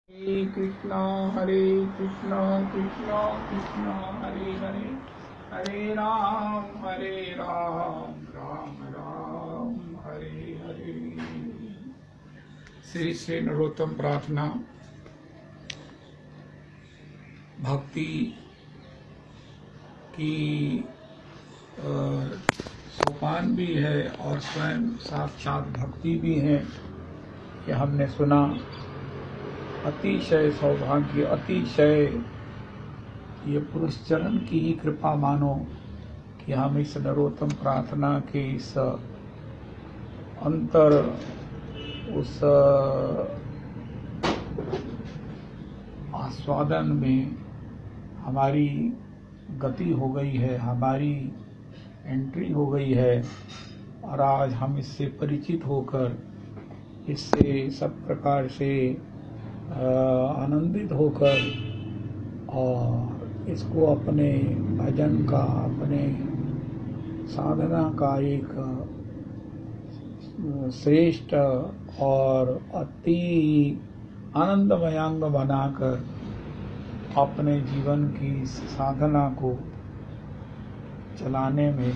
हरे कृष्णा कृष्णा कृष्णा हरे हरे, हरे राम राम राम हरे हरे। श्री श्री नरोत्तम प्रार्थना भक्ति की सोपान भी है और स्वयं साक्षात भक्ति भी है। कि हमने सुना अतिशय सौभाग्य, अतिशय ये पुरुष चरण की ही कृपा मानो कि हम इस नरोत्तम प्रार्थना के इस अंतर उस आस्वादन में हमारी गति हो गई है, हमारी एंट्री हो गई है और आज हम इससे परिचित होकर इससे सब प्रकार से आनंदित होकर और इसको अपने भजन का, अपने साधना का एक श्रेष्ठ और अति आनंदमय अंग बनाकर अपने जीवन की साधना को चलाने में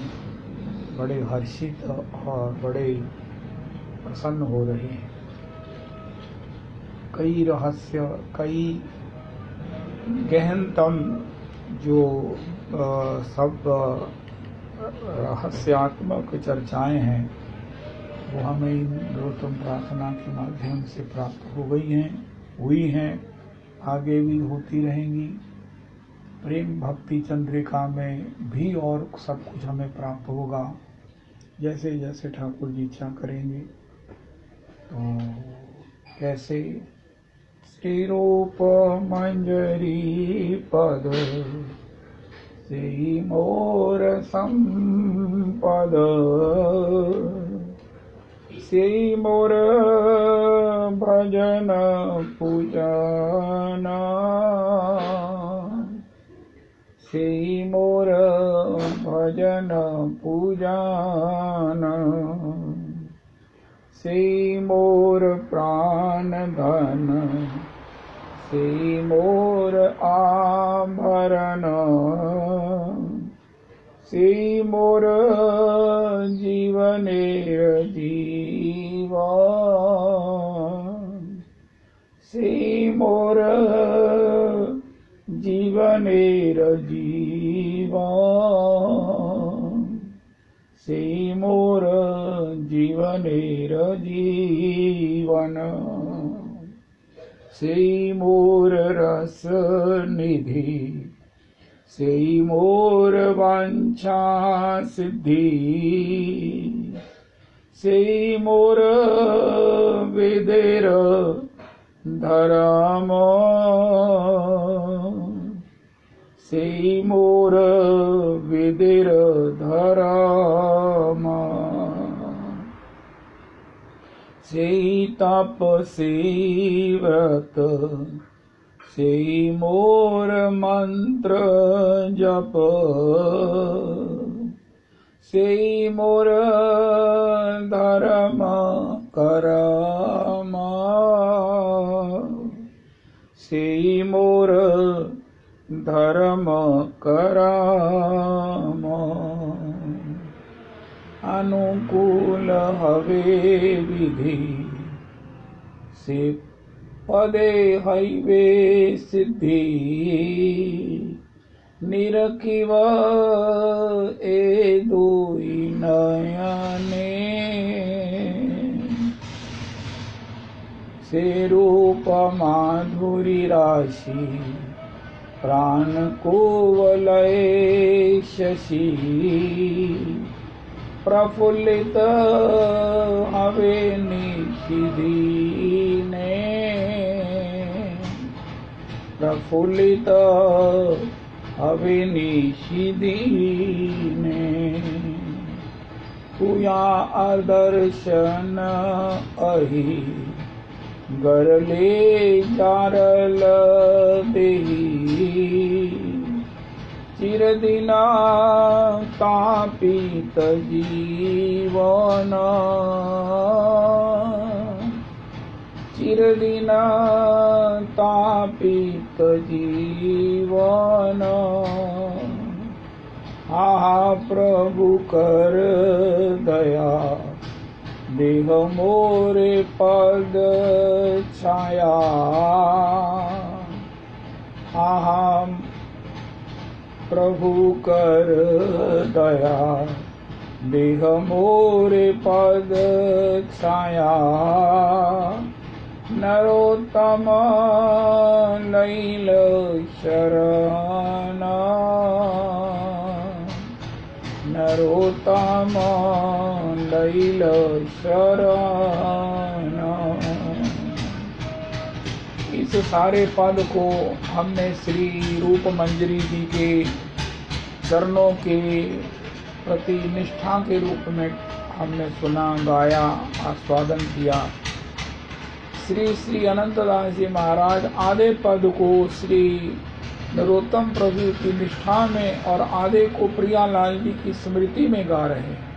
बड़े हर्षित और बड़े प्रसन्न हो रहे हैं। कई रहस्य, कई गहनतम जो सब रहस्यात्मक चर्चाएं हैं वो हमें इन नरोत्तम प्रार्थना के माध्यम से प्राप्त हो गई हैं, हुई हैं, आगे भी होती रहेंगी। प्रेम भक्ति चंद्रिका में भी और सब कुछ हमें प्राप्त होगा जैसे जैसे ठाकुर जी इच्छा करेंगे। तो कैसे श्री रूप मंजरी पद से मोर संपद, से मोर भजन पूजन, से मोर भजन पूजन, से मोर प्राण धन, से मोर आभरण, से मोर जीवनेर जीवन, से मोर जीवनेर जीवन, से मोर जीवनेर जीवन, से मोर रस निधि, से मोर वांछा सिद्धि, से मोर विदेर धर्म, से मोर विदेर धर्म, से तप से व्रत, से मोर मंत्र जप, से मोर धर्म कर्म, से मोर धर्म कर्म, अनुकूल हवे विधि, से पदे हैवे सिद्धि, निरखिव ए दुई नयने, से रूप माधुरी राशि, प्राण को वलय शशि, प्रफुल्लित हवे निशिदीने, प्रफुल्लित हवे निशिदीने, तुया आदर्शन अहि, गरले जारल देही, चिरदिना तापित जीवन, चिरदिन तापित जीवन, आहा प्रभु कर दया, देह मोरे पद छाया। आहा प्रभु कर दया, देह मोरे पद छाया। नरोत्तम लैल शरण, नरोत्तम लैल शरण। इस सारे पद को हमने श्री रूप मंजरी जी के चरणों के प्रति निष्ठा के रूप में हमने सुना, गाया, आस्वादन किया। श्री श्री अनंतदास जी महाराज आधे पद को श्री नरोत्तम प्रभु की निष्ठा में और आधे को प्रियालाल जी की स्मृति में गा रहे हैं।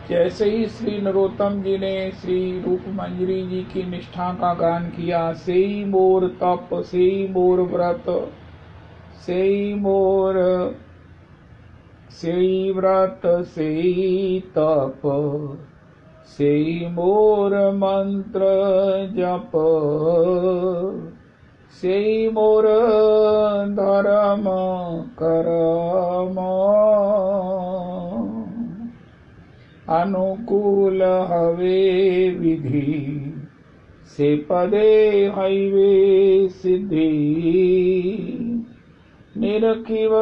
जैसे ही श्री नरोत्तम जी ने श्री रूप मंजरी जी की निष्ठा का गान किया, सेई मोर तप, सेई मोर व्रत, सेई मोर सेई व्रत, सेई तप, सेई मोर मंत्र जप, सेई मोर धर्म करम, अनुकूल हवे विधि, से पदे हईवे सिद्धि, निरखिव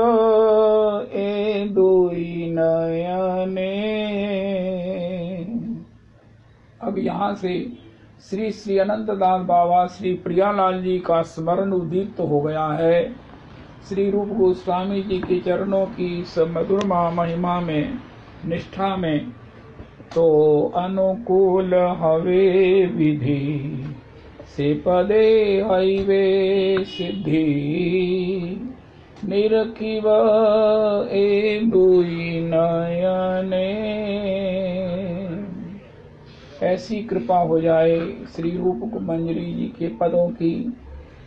ए दोई नयने। अब यहाँ से श्री श्री अनंतदास बाबा श्री प्रियालाल जी का स्मरण उद्दीप्त हो गया है। श्री रूप गोस्वामी जी के चरणों की मधुर महिमा में, निष्ठा में। तो अनुकूल हवे विधि, से पदे हईवे सिद्धि, निरखिव ए दुई नयने। ऐसी कृपा हो जाए श्री रूप मंजरी जी के पदों की,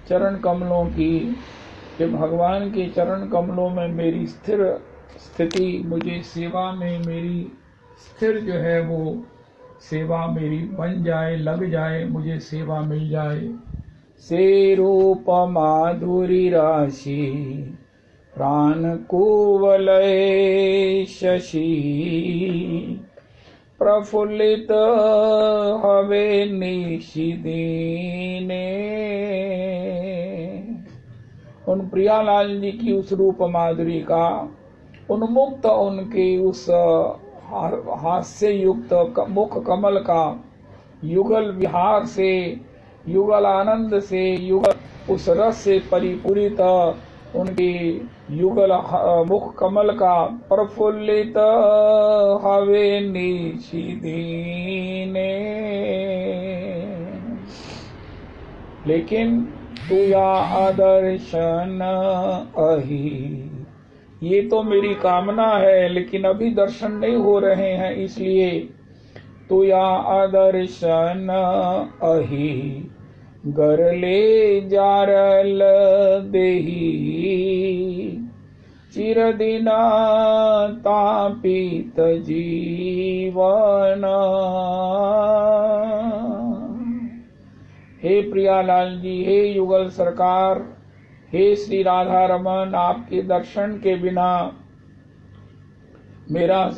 चरण कमलों की, कि भगवान के चरण कमलों में मेरी स्थिर स्थिति, मुझे सेवा में मेरी स्थिर जो है वो सेवा मेरी बन जाए, लग जाए, मुझे सेवा मिल जाए। से रूप माधुरी राशि, प्राण कुवलय शशि, प्रफुल्लित हवे निशिदीने। उन प्रियालाल जी की उस रूप माधुरी का, उन्मुक्त उनके उस हास्य युक्त मुख कमल का, युगल विहार से, युगल आनंद से, युगल उस रस से परिपूरित उनकी युगल मुख कमल का, प्रफुल्लित हवे निशिदीने। लेकिन तुया आदर्शन अहि, ये तो मेरी कामना है, लेकिन अभी दर्शन नहीं हो रहे हैं, इसलिए तुया आदर्शन अहि, गर ले जारल देही, चिरदिना तापित जीवन। हे प्रियालाल जी, हे युगल सरकार, हे श्री राधा रमन, आपके दर्शन के बिना मेरा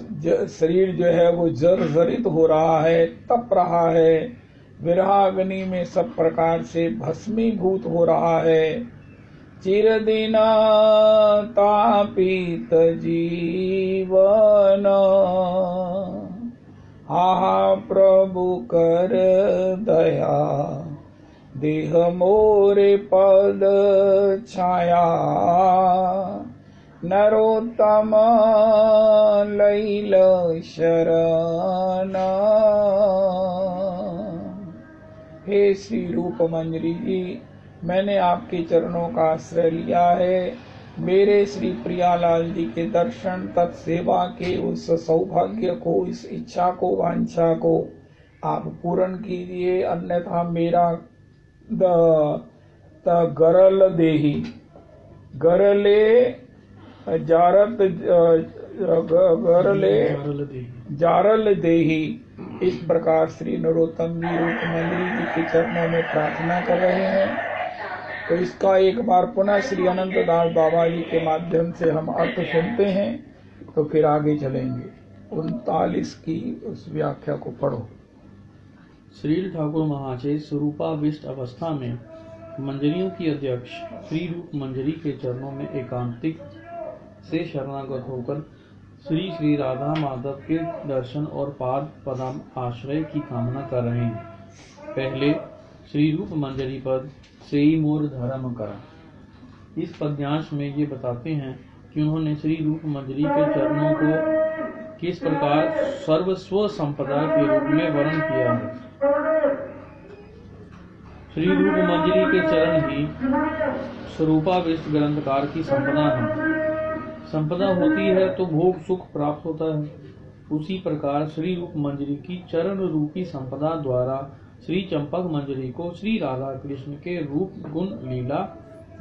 शरीर जो है वो जर्जरित हो रहा है, तप रहा है, विरहाग्नि में सब प्रकार से भस्मीभूत हो रहा है। चिरदिना तापित जीवन, आहा प्रभु कर दया, देह मोरे पद छाया। नरोत्तम लैल शरण। हे श्री रूप मंजरी जी, मैंने आपके चरणों का आश्रय लिया है। मेरे श्री प्रियालाल जी के दर्शन तत्सेवा के उस सौभाग्य को, इस इच्छा को, वांछा को आप पूर्ण कीजिए, अन्यथा मेरा गरल देही गरले जारत गरले जारल देही। इस प्रकार श्री नरोत्तम जी रूपमंजरी जी के चरणों में प्रार्थना कर रहे हैं। तो इसका एक बार पुनः श्री अनंतदास बाबा जी के माध्यम से हम अर्थ सुनते हैं, तो फिर आगे चलेंगे। 39 की उस व्याख्या को पढ़ो। श्री ठाकुर महाशय स्वरूपाविष्ट अवस्था में मंजरियों की अध्यक्ष श्री रूप मंजरी के चरणों में एकांतिक से शरणागत होकर श्री श्री राधा माधव के दर्शन और पाद पदम आश्रय की कामना कर रहे हैं। पहले श्री रूप मंजरी पद से ही मोर धर्म करा। इस पद्यांश में ये बताते हैं कि उन्होंने श्री रूप मंजरी के चरणों को किस प्रकार सर्वस्व संपदा के रूप में वर्णन किया है। श्री रूप मंजरी के चरण ही स्वरूपाविष्ट ग्रंथकार की संपदा है। संपदा होती है तो भोग सुख प्राप्त होता है। उसी प्रकार श्री रूप मंजरी की चरण रूपी संपदा द्वारा श्री चंपक मंजरी को श्री राधा कृष्ण के रूप गुण लीला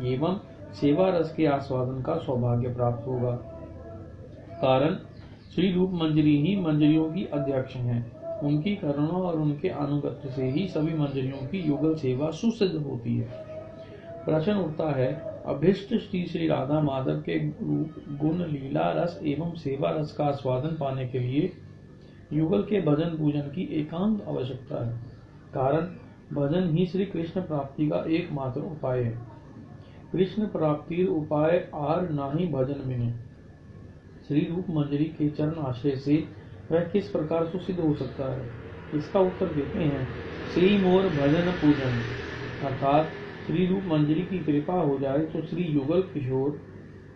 एवं सेवा रस के आस्वादन का सौभाग्य प्राप्त होगा। कारण श्री रूप मंजरी ही मंजरियों की अध्यक्ष हैं। उनकी करुणा और उनके अनुगत्य से ही सभी मंजरियों की युगल सेवा सुसिद्ध होती है। प्रश्न उठता है, अभिष्ट श्री राधा माधव के रूप गुण लीला रस एवं सेवा रस का आस्वादन पाने के लिए युगल के भजन पूजन की एकांत आवश्यकता है। कारण भजन ही श्री कृष्ण प्राप्ति का एकमात्र उपाय है। कृष्ण प्राप्ति उपाय आर नाही भजन मिने। श्री रूप मंजरी के चरण आश्रय से वह किस प्रकार सुसिद्ध हो सकता है। इसका उत्तर देते हैं, श्री मोर भजन पूजन। अर्थात श्री रूप मंजरी की कृपा हो जाए तो श्री युगल किशोर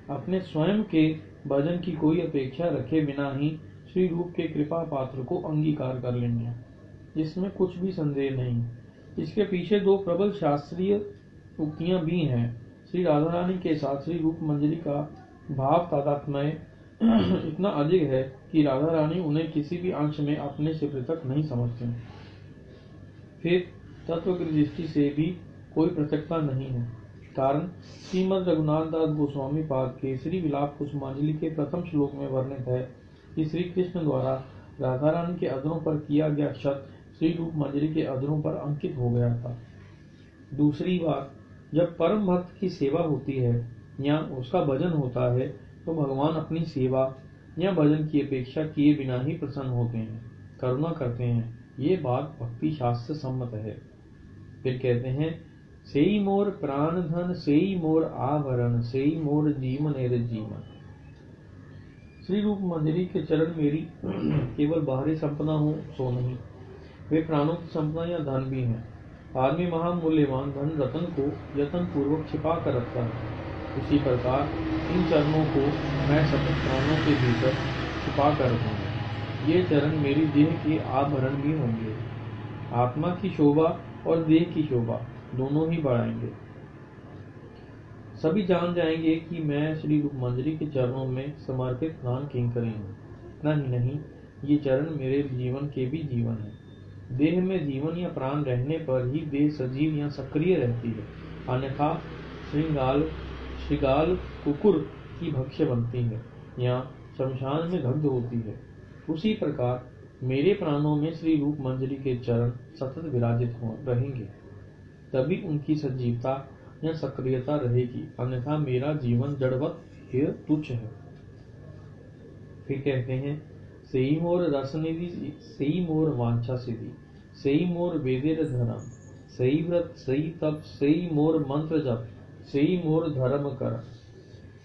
अपने स्वयं के भजन की कोई अपेक्षा रखे बिना ही श्री रूप के कृपा पात्र को अंगीकार कर लेंगे। इसमें कुछ भी संदेह नहीं। इसके पीछे दो प्रबल शास्त्रीय उक्तियां भी हैं। श्री राधा रानी के साथ श्री रूप मंजरी का भाव तादात्म्य इतना अधिक है कि राधा रानी उन्हें किसी भी अंश में अपने से पृथक नहीं समझते। फिर तत्व की दृष्टि से भी कोई पृथकता नहीं है। कारण श्रीमद रघुनाथ दास गोस्वामी पाद के श्री विलाप कुसुमांजलि के प्रथम श्लोक में वर्णित है कि श्री कृष्ण द्वारा राधा रानी के अधरों पर किया गया क्षत श्री रूप मंजरी के अधरों पर अंकित हो गया था। दूसरी बात, जब परम भक्त की सेवा होती है या उसका भजन होता है तो भगवान अपनी सेवा या भजन की अपेक्षा किए बिना ही प्रसन्न होते हैं, करुणा करते हैं। ये बात भक्ति शास्त्र सम्मत है। फिर कहते हैं, सेई मोर प्राण धन सेई मोर आभरण सेई मोर जीवन जीवन। श्री रूप मंजरी के चरण मेरी केवल बाहरी संपदा हो सो नहीं, वे प्राणों की संपदा या धन भी हैं। आदमी महामूल्यवान धन रतन को यत्न पूर्वक छिपा कर रखता है। उसी प्रकार इन चरणों को मैं सतत प्राणों के भीतर छिपा कर रखूंगा। ये चरण मेरी देह के आभरण भी होंगे। आत्मा की शोभा और देह की शोभा दोनों ही बढ़ाएंगे। सभी जान जाएंगे कि मैं श्री रूप मंजरी के चरणों में समर्पित प्राण किंकरी हूँ। इतना ही नहीं, ये चरण मेरे जीवन के भी जीवन है। देह में जीवन या प्राण रहने पर ही देह सजीव या सक्रिय रहती है, अन्यथा श्रृंगाल कुकुर की भक्ष्य बनती है या शमशान में दग्ध होती है। उसी प्रकार मेरे प्राणों में श्री रूप मंजरी के चरण सतत विराजित रहेंगे, तभी उनकी सजीवता या सक्रियता रहेगी, अन्यथा मेरा जीवन जड़वत ही तुच्छ है। फिर कहते हैं, सेई मोर रसनिधि सेई मोर वांछा सिद्धि सेई मोर वेदेर धर्म सेई व्रत सेई तप सेई मोर मंत्र जप सेई मोर धर्म कर।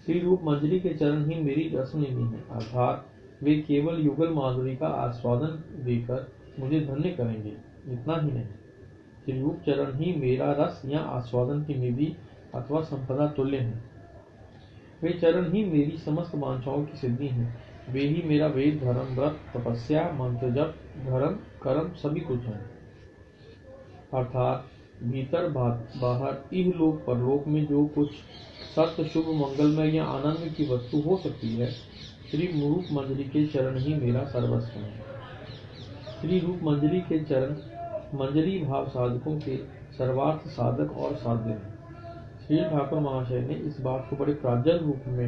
श्री रूप मंजरी के चरण ही मेरी रसनिधि है, अर्थात वे केवल युगल माधुरी का आस्वादन देकर मुझे धन्य करेंगे। इतना ही नहीं, श्री रूप चरण ही मेरा रस या आस्वादन की निधि अथवा संपदा तुल्य है। वे चरण ही मेरी समस्त वांछाओं की सिद्धि है। वे ही मेरा वेद धर्म व्रत तपस्या मंत्र जप धर्म कर्म सभी कुछ है। अर्थात भीतर बाहर इहलोक परलोक में जो कुछ सत्य शुभ मंगलमय या आनंद की वस्तु हो सकती है, श्री रूप मंजरी के चरण ही मेरा सर्वस्व है। श्री रूप मंजरी के चरण मंजरी भाव साधकों के सर्वार्थ साधक और साध्य हैं। श्री ठाकुर महाशय ने इस बात को बड़े प्राज्ञल रूप में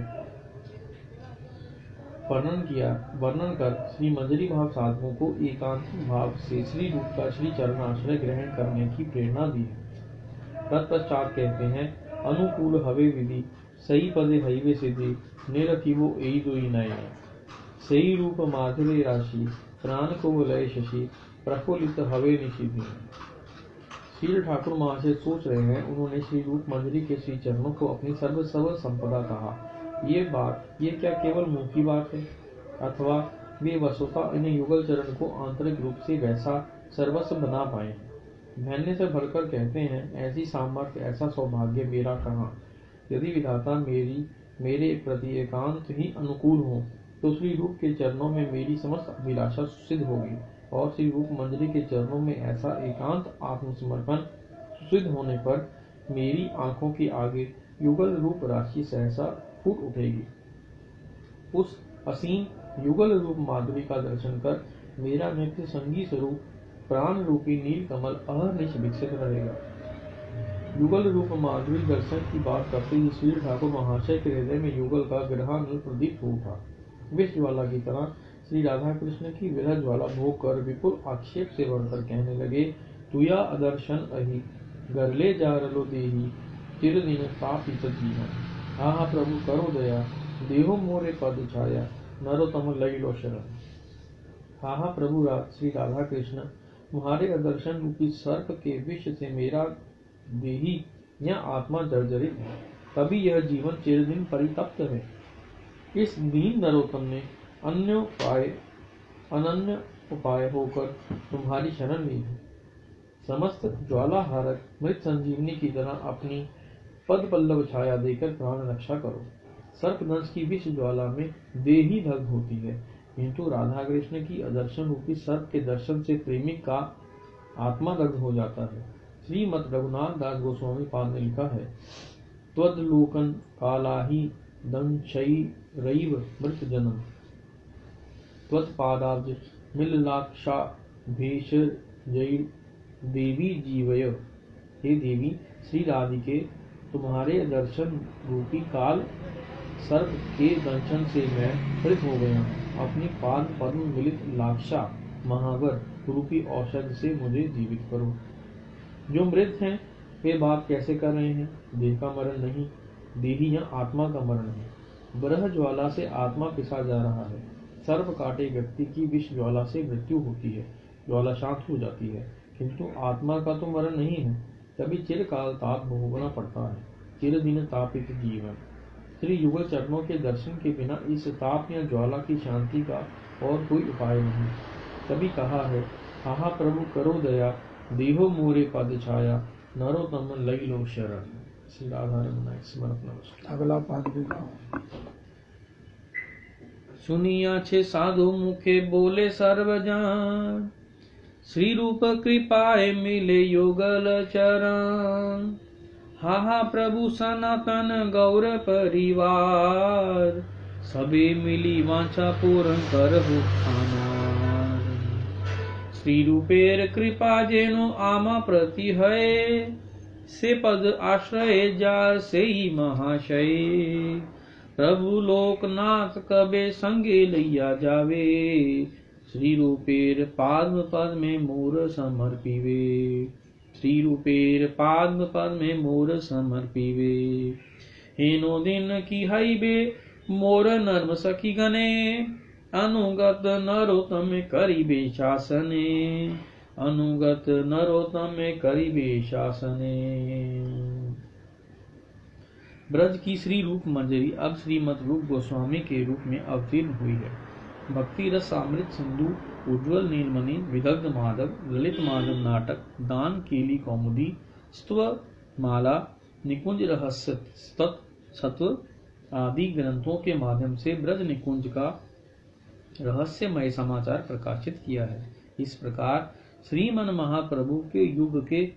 वर्णन कर श्री मंजरी भाव साधकों को एकांतिक भाव से श्री रूप का श्री चरणाश्रय ग्रहण करने की प्रेरणा दी है। तत्पश्चात कहते हैं, अनुकूल हवे विधि सही पदे हईवे सिद्धि निरखिवो एई दुई नयन सही रूप माधुर्य राशि प्राण को लय शशि प्रफुल्लित हवे निशिधि। श्री ठाकुर महाशय सोच रहे हैं, उन्होंने श्री रूप मंजरी के श्री चरणों को अपनी सर्वस्व संपदा कहा। ये क्या केवल मुंह की बात है, अथवा वे वसुता इन युगल चरण को आंतरिक रूप से वैसा सर्वस्व बना पाए। धन्य से भरकर कहते हैं, ऐसी सामर्थ्य ऐसा सौभाग्य मेरा कहाँ। यदि विधाता मेरे प्रति एकांत ही अनुकूल हो तो श्री रूप के चरणों में मेरी समस्त अभिलाषा सिद्ध होगी, और श्री रूप मंजरी के चरणों में ऐसा एकांत आत्मसमर्पण सिद्ध होने पर मेरी आंखों के आगे युगल रूप राशि सहसा फूट उठेगी। उस असीम युगल रूप माधुरी का दर्शन कर मेरा नित्य संगी स्वरूप प्राण रूपी नील कमल अहर्निश विकसित रहेगा। युगल रूप माधुरी दर्शन की बात करते ही श्री ठाकुर महाशय के हृदय में युगल का ग्रहानल प्रदीप हो उठा। विष ज्वाला की तरह श्री राधा कृष्ण की विरह ज्वाला भोग कर विपुल आक्षेप से बढ़कर कहने लगे, तुया अदर्शन अहि गरले जारलो देही चिर दिन तापित जीवन। हा प्रभु करो दया देहो मोरे पद छाया नरोत्तम लई लो शरण। हा प्रभु श्री राधा कृष्ण, तुम्हारे अदर्शन रूपी सर्प के विष से मेरा देही या आत्मा जर्जरित है, तभी यह जीवन चिरदिन परितप्त है। इस दीन नरोत्तम ने अनन्य उपाय होकर तुम्हारी शरण ली है। समस्त ज्वाला हारक मृत संजीवनी की तरह अपनी पद पल्लव छाया देकर प्राण रक्षा करो। सर्पदंश की विष ज्वाला में देही दग्ध होती है, किंतु राधा कृष्ण की अदर्शन रूपी सर्प के दर्शन से प्रेमिक का आत्मा दग्ध हो जाता है। श्रीमद रघुनाथ दास गोस्वामी पाद ने लिखा है, त्वद्लोकन कालाही दंशई रईव मृत जन्म त्वत्पादाब्ज मिललाक्षा भेष जय देवी जीवय। हे देवी श्री राधिके, तुम्हारे दर्शन रूपी काल सर्प के दंशन से मैं मृत हो गया हूँ। अपनी पाद पद्म मिलित लाक्षा महावर रूपी औषध से मुझे जीवित करो। जो मृत हैं वे बात कैसे कर रहे हैं? देह का मरण नहीं, देही या आत्मा का मरण है। ब्रह ज्वाला से आत्मा पिसा जा रहा है। सर्प काटे व्यक्ति की विष ज्वाला से मृत्यु होती है, ज्वाला शांत हो जाती है, किंतु आत्मा का तो मरण नहीं है, तभी चिरकाल ताप भोगना पड़ता है। चिरदिन तापित जीवन। श्री युगल चरणों के दर्शन के बिना इस ताप या ज्वाला की शांति का और कोई उपाय नहीं। तभी कहा है, हा प्रभु करो दया देहो मोरे पद छाया नरोत्तम लई लो शरण। श्री राधा रमन स्मरण नमस्कार। अगला पाद भी गाओ। सुनिया छे साधु मुखे बोले सर्वजन, श्री रूप कृपाए मिले योगल चरण। हा प्रभु सनातन गौर परिवार, सबे मिली वांछा पूर्ण करहु आनार। श्री रूपेर कृपा जेनो आमा प्रति है, से पद आश्रय जार से ही महाशय। प्रभु लोकनाथ कबे संगे लैया जावे, श्री रूपेर पाद्म पद में मोर समर्पिवे। श्री रूपेर पाद्म पद में मोर समर्पिवे। हेनो दिन की हईबे मोर नर्म सखी गने, अनुगत नरोत्तम करिबे शासने। अनुगत नरोत्तम करिबे शासने। ब्रज की श्री रूप मंजरी अब श्रीमद रूप गोस्वामी के रूप में अवतीर्ण हुई है। भक्ति रस अमृत सिंधु, उज्ज्वल नीलमणि, विदग्ध माधव, ललित माधव नाटक, दान केली कौमुदी, स्तव माला, निकुंज रहस्य सत्व आदि ग्रंथों के माध्यम से ब्रज निकुंज का रहस्यमय समाचार प्रकाशित किया है। इस प्रकार श्रीमन महाप्रभु के युग के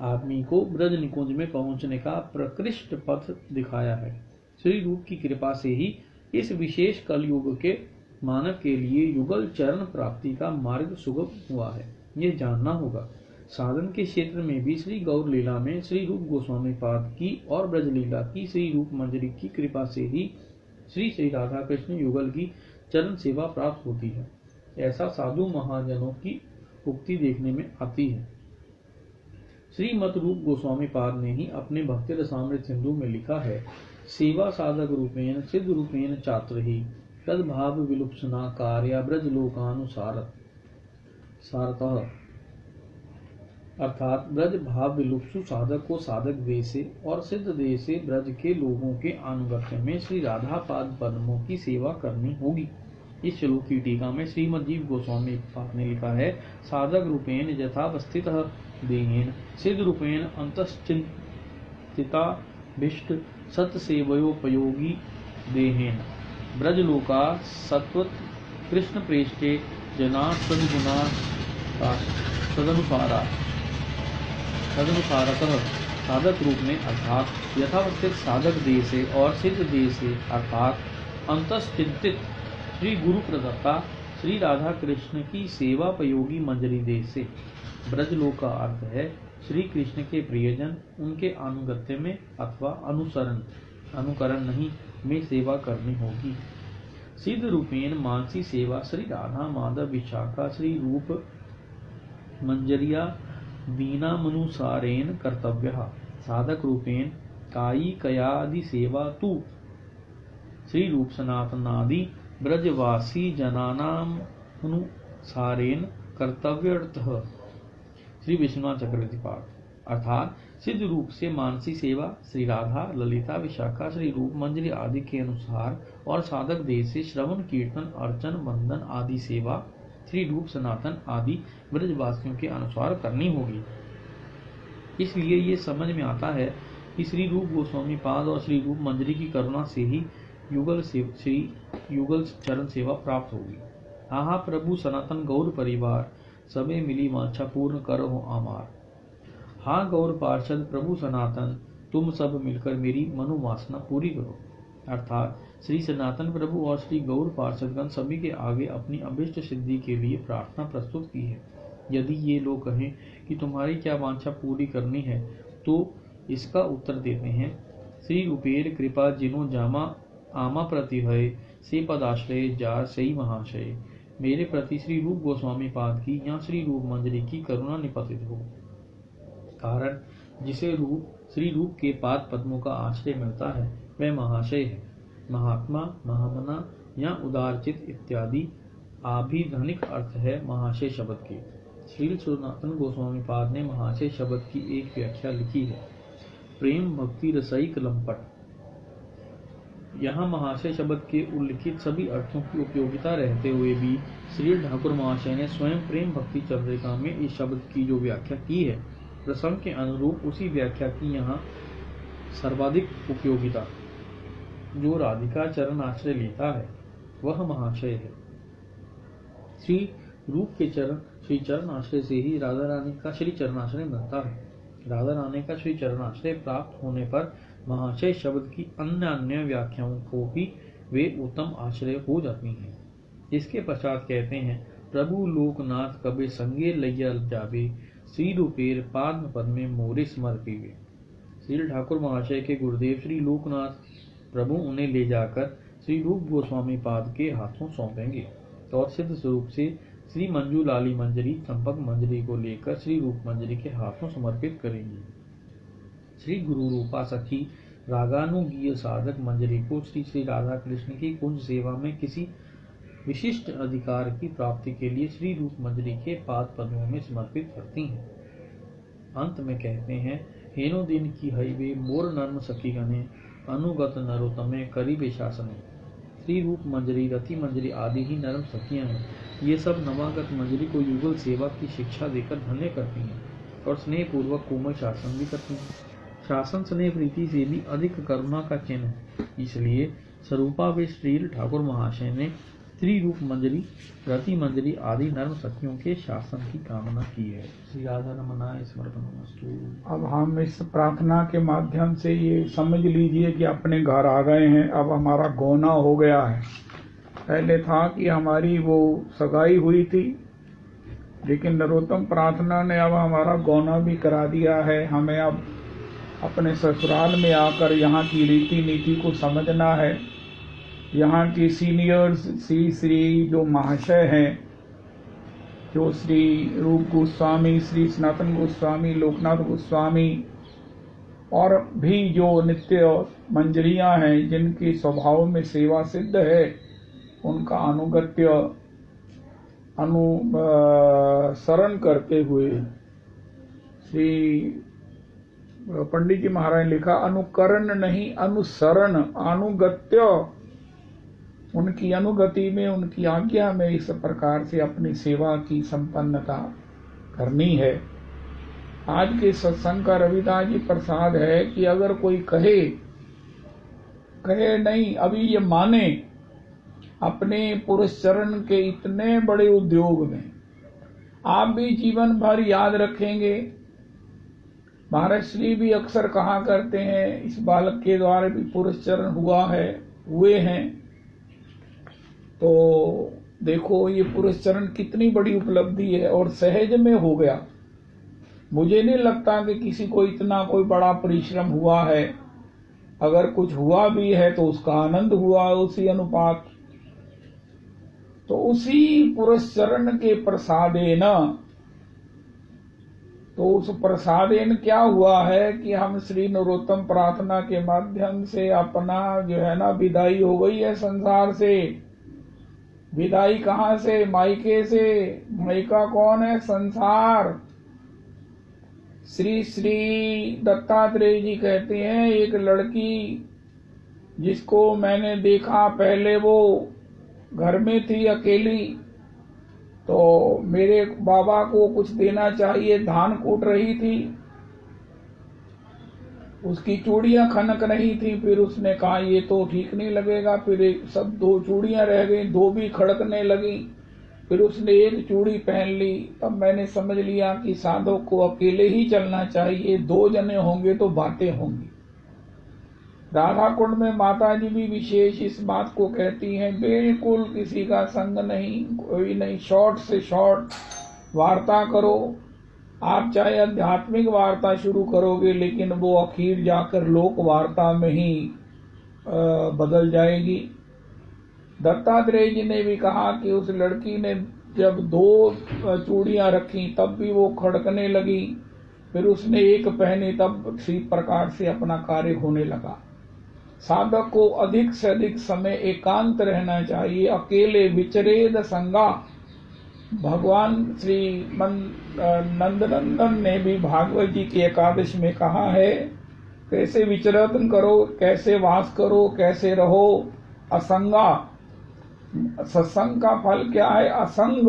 आदमी को ब्रज निकुंज में पहुंचने का प्रकृष्ट पथ दिखाया है। श्री रूप की कृपा से ही इस विशेष कलयुग के मानव के लिए युगल चरण प्राप्ति का मार्ग सुगम हुआ है, ये जानना होगा। साधन के क्षेत्र में भी श्री गौर लीला में श्री रूप गोस्वामी पाद की और ब्रज लीला की श्री रूप मंजरी की कृपा से ही श्री श्री राधा कृष्ण युगल की चरण सेवा प्राप्त होती है, ऐसा साधु महाजनों की उक्ति देखने में आती है। श्रीमद रूप गोस्वामी पाद ने ही अपने भक्ति रसामृत सिंधु में लिखा है, सेवा साधक रूपेण सिद्ध रूपेण चात्र ही तद्भाव विलुप्सना कार्या ब्रज लोकानुसारत सारतः, अर्थात ब्रज भाव विलुप्सु साधक को साधक देश से और सिद्ध देश से ब्रज के लोगों के अनुगत्य में श्री राधा पाद पद्मों की सेवा करनी होगी। इस श्लोक की टीका में श्रीमद जीव गोस्वामी पाद ने लिखा है, साधक रूपेण यथावस्थितः देहेन सिद्ध रूपेण अंतश्चिंतिताभीष्ट सत्सेवयोपयोगी देहेन ब्रजलोका सत्वत कृष्ण प्रेष्ठे जना सद्गुणा तदनुसारतः साधक रूप में अर्थात यथावस्थित साधक देह से और सिद्ध देह से अर्थात अंतश्चिंतित श्री गुरु प्रदत्ता श्री राधा कृष्ण की सेवापयोगी मंजरी देश से। ब्रजलोक का अर्थ है श्री कृष्ण के प्रियजन, उनके अनुगत्य में अथवा अनुकरण नहीं में सेवा करनी होगी। सिद्ध रूपेण मानसी सेवा श्री राधा माधव विशाखा श्री रूप मंजरिया दीनामनुसारेण कर्तव्य। साधक रूपेण कायी कयादि सेवा तु श्री रूप सनातनादि ब्रजवासी जनानाम अनुसारेण कर्तव्यर्थः। श्री विश्वनाथ चक्रवर्ती पाठ, अर्थात सिद्ध रूप से मानसी सेवा श्री राधा ललिता विशाखा श्री रूप मंजरी आदि के अनुसार और साधक देश से श्रवण कीर्तन अर्चन वंदन आदि सेवा श्री रूप सनातन आदि ब्रजवासियों के अनुसार करनी होगी। इसलिए ये समझ में आता है कि श्री रूप गोस्वामी पाद और श्री रूप मंजरी की करुणा से ही युगल चरण सेवा प्राप्त होगी। आहा प्रभु सनातन गौर परिवार सबे मिली वांछा पूर्ण करो आमार। हाँ गौर पार्षद प्रभु सनातन तुम सब मिलकर मेरी मनोवासना पूरी करो। अर्थात श्री सनातन प्रभु और श्री गौर पार्षदगण सभी के आगे अपनी अभिष्ट सिद्धि के लिए प्रार्थना प्रस्तुत की है। यदि ये लोग कहें कि तुम्हारी क्या वांछा पूरी करनी है, तो इसका उत्तर देते हैं, श्री रूपेर कृपा जिनो जामा आमा प्रति है से पदाश्रय जार सही महाशय। मेरे प्रति श्री रूप गोस्वामी पाद की या श्री रूप मंजरी की करुणा निपतित हो। कारण जिसे श्री रूप के पाद पद्मों का आश्रय मिलता है वह महाशय है। महात्मा, महामना या उदारचित इत्यादि आभिधनिक अर्थ है महाशय शब्द के। श्री सनातन गोस्वामी पाद ने महाशय शब्द की एक व्याख्या लिखी है, प्रेम भक्ति रसईक लंपट। यहाँ महाशय शब्द के उल्लिखित सभी अर्थों की उपयोगिता रहते हुए भी श्री ठाकुर महाशय ने स्वयं प्रेम भक्ति चंद्रिका में इस शब्द की जो व्याख्या की है, प्रसंग के अनुरूप उसी व्याख्या की यहाँ सर्वाधिक उपयोगिता जो राधिका चरण आश्रय लेता है वह महाशय है। श्री रूप के श्री चरण आश्रय से ही राधा रानी का श्री चरणाश्रय मिलता है। राधा रानी का श्री चरणाश्रय प्राप्त होने पर महाशय शब्द की अन्य व्याख्याओं को भी वे उत्तम आश्रय हो जाती हैं। इसके पश्चात कहते हैं, प्रभु लोकनाथ कबे संगे लैया जाबे श्री रूपेर पाद पद में मोरे समर्पिवे। श्री ठाकुर महाशय के गुरुदेव श्री लोकनाथ प्रभु उन्हें ले जाकर श्री रूप गोस्वामी पाद के हाथों सौंपेंगे और सिद्ध स्वरूप से श्री मंजू लाली मंजरी चंपक मंजरी को लेकर श्री रूप मंजरी के हाथों समर्पित करेंगे। श्री गुरु रूपा सखी रागानुगीय साधक मंजरी को श्री श्री राधा कृष्ण की कुंज सेवा में किसी विशिष्ट अधिकार की प्राप्ति के लिए श्री रूप मंजरी के पाद पद्मों में समर्पित करती हैं। अंत में कहते हैं, हेनो दिन की हईवे मोर नर्म सखी गणे अनुगत नरोतमे करीबे शासने। श्री रूप मंजरी रति मंजरी आदि ही नरम सखियां हैं। ये सब नवागत मंजरी को युगल सेवा की शिक्षा देकर धन्य करती हैं और स्नेह पूर्वक कोमल शासन भी करती हैं। शासन स्नेह प्रीति से भी अधिक करुणा का चिन्ह है। इसलिए स्वरूपावेश श्री ठाकुर महाशय ने श्री रूप मंजरी रति मंजरी आदि नर्म सखियों के शासन की कामना की है। श्री राधा रमनाय समर्पणमस्तु। अब हम इस प्रार्थना के माध्यम से ये समझ लीजिए कि अपने घर आ गए हैं। अब हमारा गोना हो गया है। पहले था कि हमारी वो सगाई हुई थी, लेकिन नरोत्तम प्रार्थना ने अब हमारा गौना भी करा दिया है। हमें अब अपने ससुराल में आकर यहाँ की रीति नीति को समझना है। यहाँ के सीनियर्स श्री जो महाशय हैं, जो श्री रूप गोस्वामी, श्री सनातन गोस्वामी, लोकनाथ गोस्वामी और भी जो नित्य मंजरियां हैं, जिनके स्वभाव में सेवा सिद्ध है, उनका अनुगत्य अनुसरण करते हुए श्री पंडित जी महाराज ने लिखा, अनुकरण नहीं अनुसरण, अनुगत्य, उनकी अनुगति में, उनकी आज्ञा में इस प्रकार से अपनी सेवा की संपन्नता करनी है। आज के सत्संग का रविदास जी प्रसाद है कि अगर कोई कहे नहीं, अभी ये माने अपने पुरुष चरण के इतने बड़े उद्योग में, आप भी जीवन भर याद रखेंगे। महाराज श्री भी अक्सर कहा करते हैं, इस बालक के द्वारा भी पुरुष चरण हुए हैं। तो देखो ये पुरुष चरण कितनी बड़ी उपलब्धि है और सहज में हो गया। मुझे नहीं लगता कि किसी को इतना कोई बड़ा परिश्रम हुआ है। अगर कुछ हुआ भी है तो उसका आनंद हुआ उसी अनुपात। तो उसी पुरुष चरण के प्रसादेन, तो उस प्रसादेन क्या हुआ है कि हम श्री नरोत्तम प्रार्थना के माध्यम से अपना जो है ना विदाई हो गई है संसार से। विदाई कहाँ से? मायके से। मायका कौन है? संसार। श्री श्री दत्तात्रेय जी कहते हैं, एक लड़की जिसको मैंने देखा, पहले वो घर में थी अकेली, तो मेरे बाबा को कुछ देना चाहिए, धान कूट रही थी, उसकी चूड़ियां खनक रही थी। फिर उसने कहा ये तो ठीक नहीं लगेगा, फिर सब 2 चूड़ियां रह गई, 2 भी खड़कने लगी। फिर उसने 1 चूड़ी पहन ली। तब मैंने समझ लिया कि साधक को अकेले ही चलना चाहिए, 2 जने होंगे तो बातें होंगी। राधा कुंड में माता जी भी विशेष इस बात को कहती हैं, बिल्कुल किसी का संग नहीं, कोई नहीं, शॉर्ट से शॉर्ट वार्ता करो। आप चाहे आध्यात्मिक वार्ता शुरू करोगे, लेकिन वो आखिर जाकर लोक वार्ता में ही बदल जाएगी। दत्तात्रेय जी ने भी कहा कि उस लड़की ने जब 2 चूड़ियां रखी तब भी वो खड़कने लगी, फिर उसने 1 पहनी, तब इसी प्रकार से अपना कार्य होने लगा। साधक को अधिक से अधिक समय एकांत रहना चाहिए, अकेले विचरेद संगा। भगवान श्री नंदनंदन ने भी भागवत जी की 11 में कहा है, कैसे विचरण करो, कैसे वास करो, कैसे रहो, असंगा। सत्संग का फल क्या है? असंग।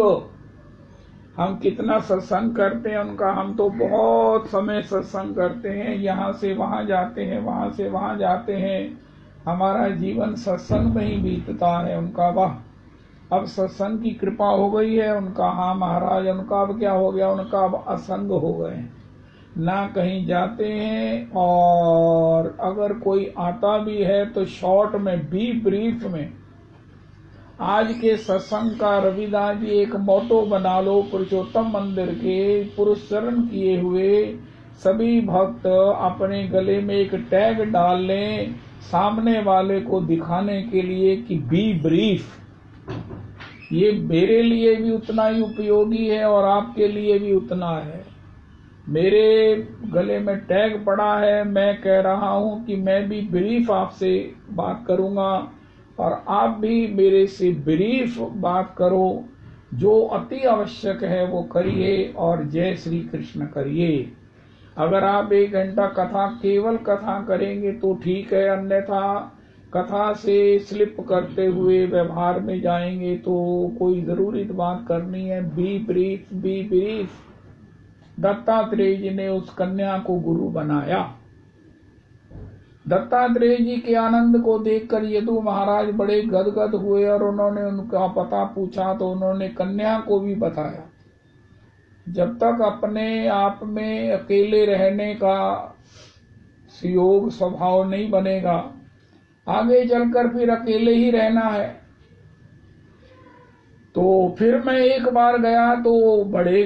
हम कितना सत्संग करते हैं उनका, हम तो बहुत समय सत्संग करते हैं, यहाँ से वहां जाते हैं, वहां से वहां जाते हैं, हमारा जीवन सत्संग में ही बीतता है। उनका वाह, अब सत्संग की कृपा हो गई है उनका। हाँ महाराज, उनका अब क्या हो गया? उनका अब असंग हो गए, ना कहीं जाते हैं, और अगर कोई आता भी है तो शॉर्ट में, बी ब्रीफ में। आज के सत्संग का रविदास जी एक मोटो बना लो, पुरुषोत्तम मंदिर के पुरस्चरण किए हुए सभी भक्त अपने गले में एक टैग डाल लें, सामने वाले को दिखाने के लिए कि बी ब्रीफ। ये मेरे लिए भी उतना ही उपयोगी है और आपके लिए भी उतना है। मेरे गले में टैग पड़ा है, मैं कह रहा हूं कि मैं भी ब्रीफ आपसे बात करूंगा और आप भी मेरे से ब्रीफ बात करो। जो अति आवश्यक है वो करिए और जय श्री कृष्ण करिए। अगर आप 1 घंटा कथा, केवल कथा करेंगे तो ठीक है, अन्यथा कथा से स्लिप करते हुए व्यवहार में जाएंगे तो कोई जरूरी बात करनी है। Be brief, be brief. Dattatreya ji ने उस कन्या को गुरु बनाया। दत्तात्रेय जी के आनंद को देखकर यदु महाराज बड़े गदगद हुए और उन्होंने उनका पता पूछा तो उन्होंने कन्या को भी बताया। जब तक अपने आप में अकेले रहने का सुयोग स्वभाव नहीं बनेगा, आगे चलकर फिर अकेले ही रहना है। तो फिर मैं एक बार गया तो बड़े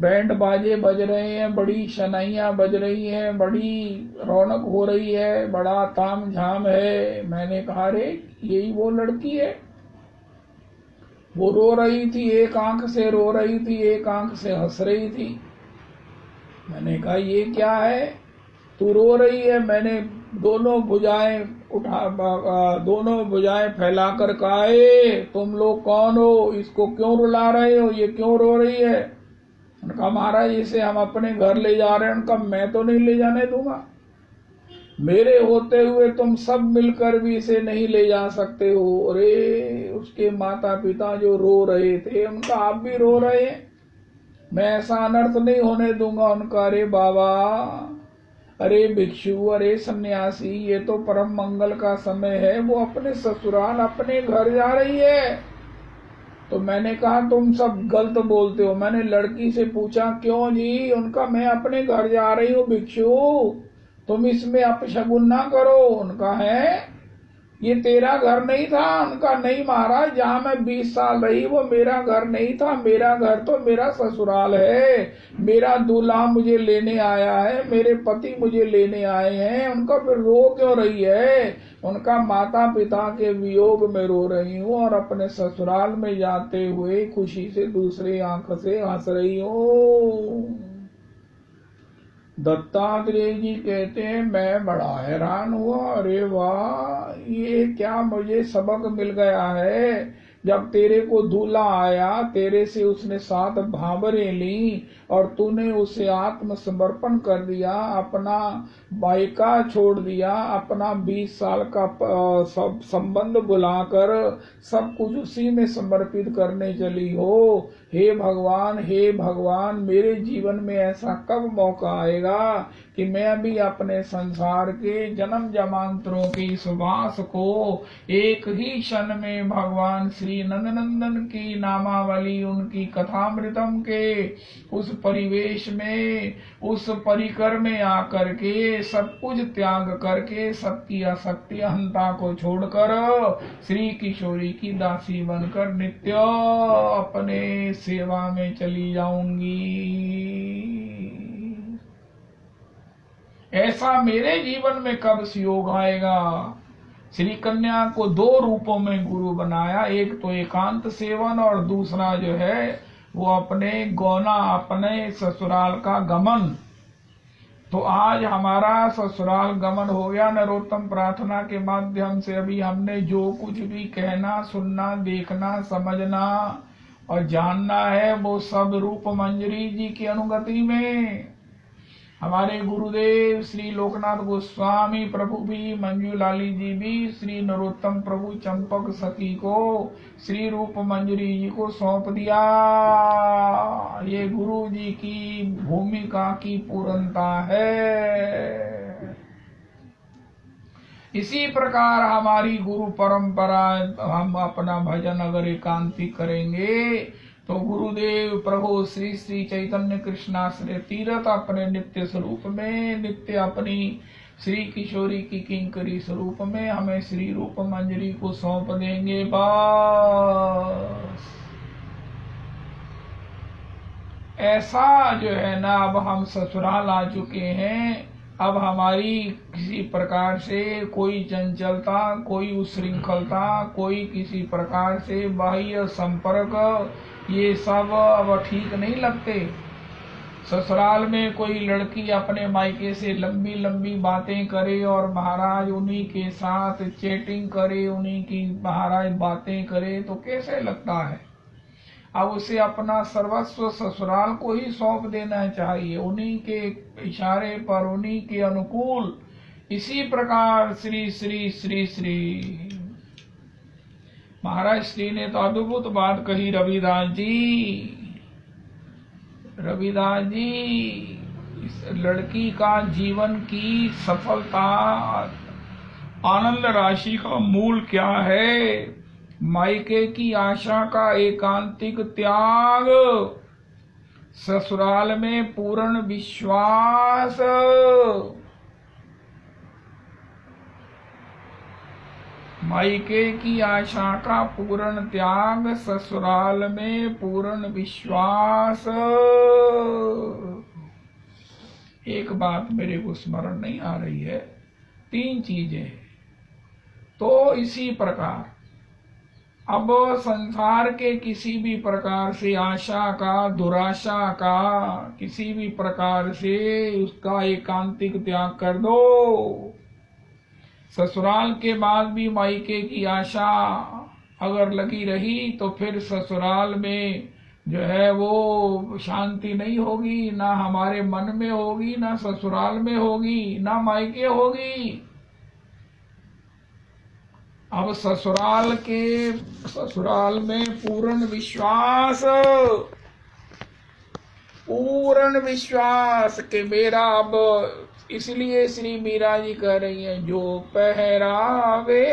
बैंड बाजे बज रहे हैं, बड़ी शनाइयाँ बज रही हैं, बड़ी रौनक हो रही है, बड़ा ताम झाम है। मैंने कहा रे यही वो लड़की है। वो रो रही थी, एक आंख से रो रही थी, एक आंख से हंस रही थी। मैंने कहा ये क्या है, तू रो रही है? मैंने दोनों भुजाएं फैलाकर कहा तुम लोग कौन हो, इसको क्यों रुला रहे हो, ये क्यों रो रही है? उनका महाराज इसे हम अपने घर ले जा रहे हैं। उनका मैं तो नहीं ले जाने दूंगा, मेरे होते हुए तुम सब मिलकर भी इसे नहीं ले जा सकते हो। अरे उसके माता पिता जो रो रहे थे, उनका आप भी रो रहे हैं, मैं ऐसा अनर्थ नहीं होने दूंगा उनका। अरे बाबा, अरे भिक्षु, अरे सन्यासी, ये तो परम मंगल का समय है, वो अपने ससुराल अपने घर जा रही है। तो मैंने कहा तुम सब गलत बोलते हो। मैंने लड़की से पूछा क्यों जी? उनका मैं अपने घर जा रही हूँ भिक्षु, तुम इसमें अपशगुन ना करो। उनका है ये तेरा घर नहीं था। उनका नहीं महाराज, जहाँ मैं 20 साल रही वो मेरा घर नहीं था, मेरा घर तो मेरा ससुराल है। मेरा दूल्हा मुझे लेने आया है, मेरे पति मुझे लेने आए हैं। उनका फिर रो क्यों रही है? उनका माता पिता के वियोग में रो रही हूँ और अपने ससुराल में जाते हुए खुशी से दूसरी आंख से हंस रही हूँ। दत्तात्रेय जी कहते हैं मैं बड़ा हैरान हुआ। अरे वाह, ये क्या मुझे सबक मिल गया है। जब तेरे को दूल्हा आया, तेरे से उसने 7 भांवरें ली और तूने उसे आत्मसमर्पण कर दिया, अपना बायका छोड़ दिया, अपना 20 साल का सब संबंध बुलाकर सब कुछ उसी में समर्पित करने चली हो। हे भगवान, मेरे जीवन में ऐसा कब मौका आएगा कि मैं भी अपने संसार के जन्म जमांतरों की सुवास को एक ही क्षण में भगवान श्री नंदनंदन की नामावली, उनकी कथामृतम के उस परिवेश में, उस परिकर में आकर के सब कुछ त्याग करके, सबकी आसक्ति अहंता को छोड़कर श्री किशोरी की दासी बनकर नित्य अपने सेवा में चली जाऊंगी। ऐसा मेरे जीवन में कब योग आएगा? श्री कन्या को 2 रूपों में गुरु बनाया, एक तो एकांत सेवन और दूसरा जो है वो अपने गौना, अपने ससुराल का गमन। तो आज हमारा ससुराल गमन हो गया नरोत्तम प्रार्थना के माध्यम से। अभी हमने जो कुछ भी कहना, सुनना, देखना, समझना और जानना है वो सब रूप मंजरी जी की अनुगति में हमारे गुरुदेव श्री लोकनाथ गोस्वामी प्रभु भी, मंजू लाली जी भी, श्री नरोत्तम प्रभु चंपक सखी को श्री रूप मंजरी जी को सौंप दिया। ये गुरु जी की भूमिका की पूर्णता है। इसी प्रकार हमारी गुरु परंपरा, हम अपना भजन अगर एकांतिक करेंगे तो गुरुदेव प्रभु श्री श्री चैतन्य कृष्णाश्रय तीर्थ अपने नित्य स्वरूप में, नित्य अपनी श्री किशोरी की किंकरी स्वरूप में हमें श्री रूप मंजरी को सौंप देंगे। बस ऐसा जो है ना, अब हम ससुराल आ चुके हैं। अब हमारी किसी प्रकार से कोई चंचलता, कोई उच्छृंखलता, कोई किसी प्रकार से बाह्य संपर्क, ये सब अब ठीक नहीं लगते। ससुराल में कोई लड़की अपने मायके से लंबी लंबी बातें करे और महाराज उन्हीं के साथ चैटिंग करे, उन्हीं की महाराज बातें करे तो कैसे लगता है? अब उसे अपना सर्वस्व ससुराल को ही सौंप देना चाहिए, उन्हीं के इशारे पर, उन्हीं के अनुकूल। इसी प्रकार श्री श्री श्री श्री महाराज श्री ने तो अद्भुत बात कही। रविदास जी, इस लड़की का जीवन की सफलता, आनंद राशि का मूल क्या है? मायके की आशा का एकांतिक त्याग, ससुराल में पूर्ण विश्वास, मायके की आशा का पूर्ण त्याग, ससुराल में पूर्ण विश्वास। एक बात मेरे को स्मरण नहीं आ रही है, 3 चीजें। तो इसी प्रकार अब संसार के किसी भी प्रकार से आशा का, दुराशा का, किसी भी प्रकार से उसका एकांतिक त्याग कर दो। ससुराल के बाद भी मायके की आशा अगर लगी रही तो फिर ससुराल में जो है वो शांति नहीं होगी, ना हमारे मन में होगी, ना ससुराल में होगी, ना मायके होगी। अब ससुराल में पूर्ण विश्वास के मेरा अब, इसलिए श्री मीरा जी कह रही हैं, जो पहरावे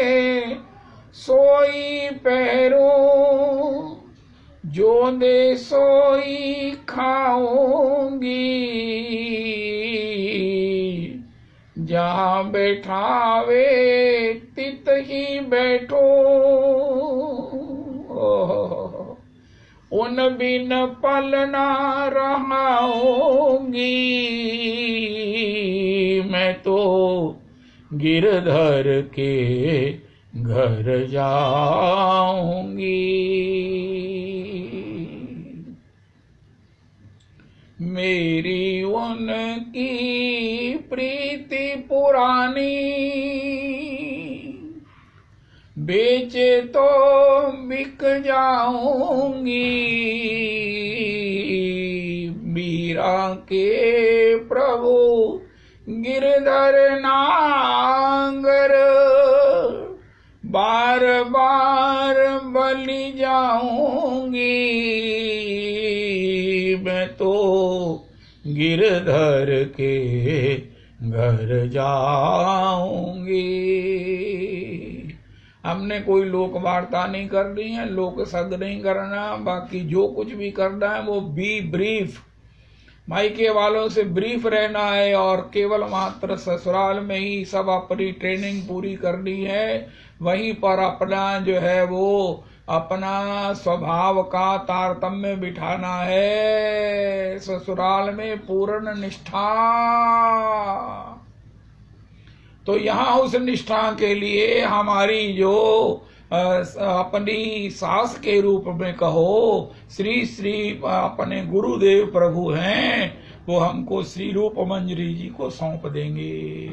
सोई पहरो, जो दे सोई खाऊंगी, जहाँ बैठावे तित ही बैठो, उन बिन पल ना रहाऊंगी, मैं तो गिरधर के घर जाऊंगी। मेरी उनकी प्रीति पुरानी, बेचे तो बिक जाऊंगी, मीरा के प्रभु गिरधर नांगर, बार बार बलि जाऊंगी, मैं तो गिरधर के घर जाऊंगी। हमने कोई लोक वार्ता नहीं करनी है, लोक सद नहीं करना, बाकी जो कुछ भी करना है वो बी ब्रीफ, मायके वालों से ब्रीफ रहना है, और केवल मात्र ससुराल में ही सब अपनी ट्रेनिंग पूरी करनी है। वहीं पर अपना जो है वो अपना स्वभाव का तारतम्य बिठाना है। ससुराल में पूर्ण निष्ठा, तो यहाँ उस निष्ठा के लिए हमारी जो अपनी सास के रूप में कहो श्री अपने गुरुदेव प्रभु हैं, वो हमको श्री रूप मंजरी जी को सौंप देंगे।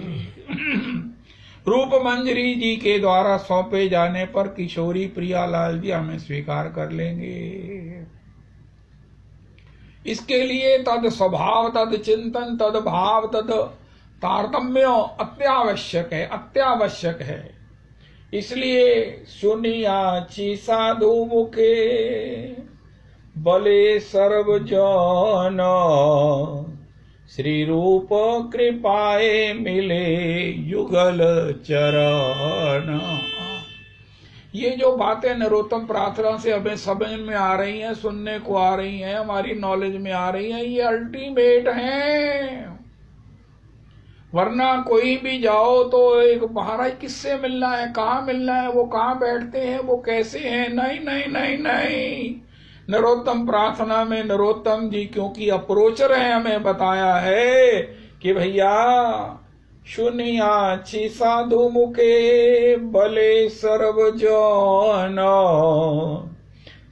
रूप मंजरी जी के द्वारा सौंपे जाने पर किशोरी प्रियालाल जी हमें स्वीकार कर लेंगे। इसके लिए तद स्वभाव, तद चिंतन, तद भाव, तद तारतम्य अत्यावश्यक है। इसलिए सुनियाची साधु मुखे बले सर्वजन, श्री रूप कृपाए मिले युगल चरण। ये जो बातें नरोत्तम प्रार्थना से हमें समझ में आ रही हैं, सुनने को आ रही हैं, हमारी नॉलेज में आ रही हैं, ये अल्टीमेट हैं। वरना कोई भी जाओ तो एक महाराज किससे मिलना है, कहाँ मिलना है, वो कहाँ बैठते हैं, वो कैसे हैं, नहीं नहीं नहीं नहीं। नरोत्तम प्रार्थना में नरोत्तम जी क्योंकि अप्रोचर है, हमें बताया है कि भैया सुनियाची साधु मुखे बले सर्वजन,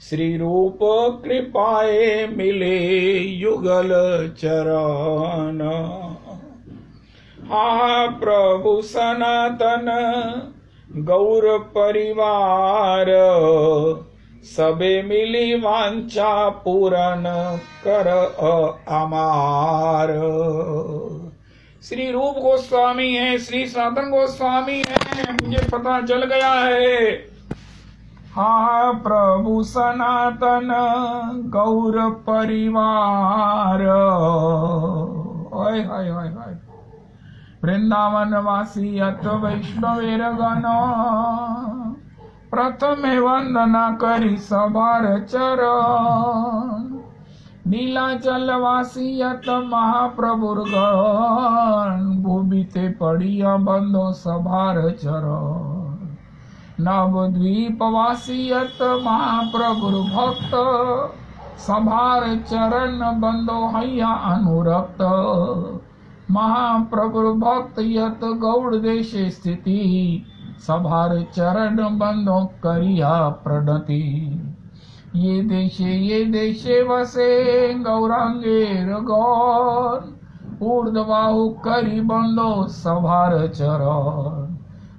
श्री रूप कृपाए मिले युगल चरण। हा प्रभु सनातन गौर परिवार, सबे मिली वांछा पूरन कर अमार। श्री रूप गोस्वामी है, श्री सनातन गोस्वामी है, मुझे पता चल गया है। हा प्रभु सनातन गौर परिवार, हाय हाय हाय हाय। वृंदावन वासी अत वैष्णवेर गण, प्रथमे वंदना करी सभार चरण। नीलाचल वासी अत महाप्रभुर गण, भूमि ते पड़िया बंदो सभार चरण। नवद्वीपवासियत महाप्रभु भक्त सभार चरण बंदो हैया अनुरक्त महाप्रभु भक्त यत गौड़ देश स्थिति सभार चरण बंदो करिया प्रणति ये देशे वसे गौरांगेर गौर ऊर्ध्वाहु करी बंदो सभार चरण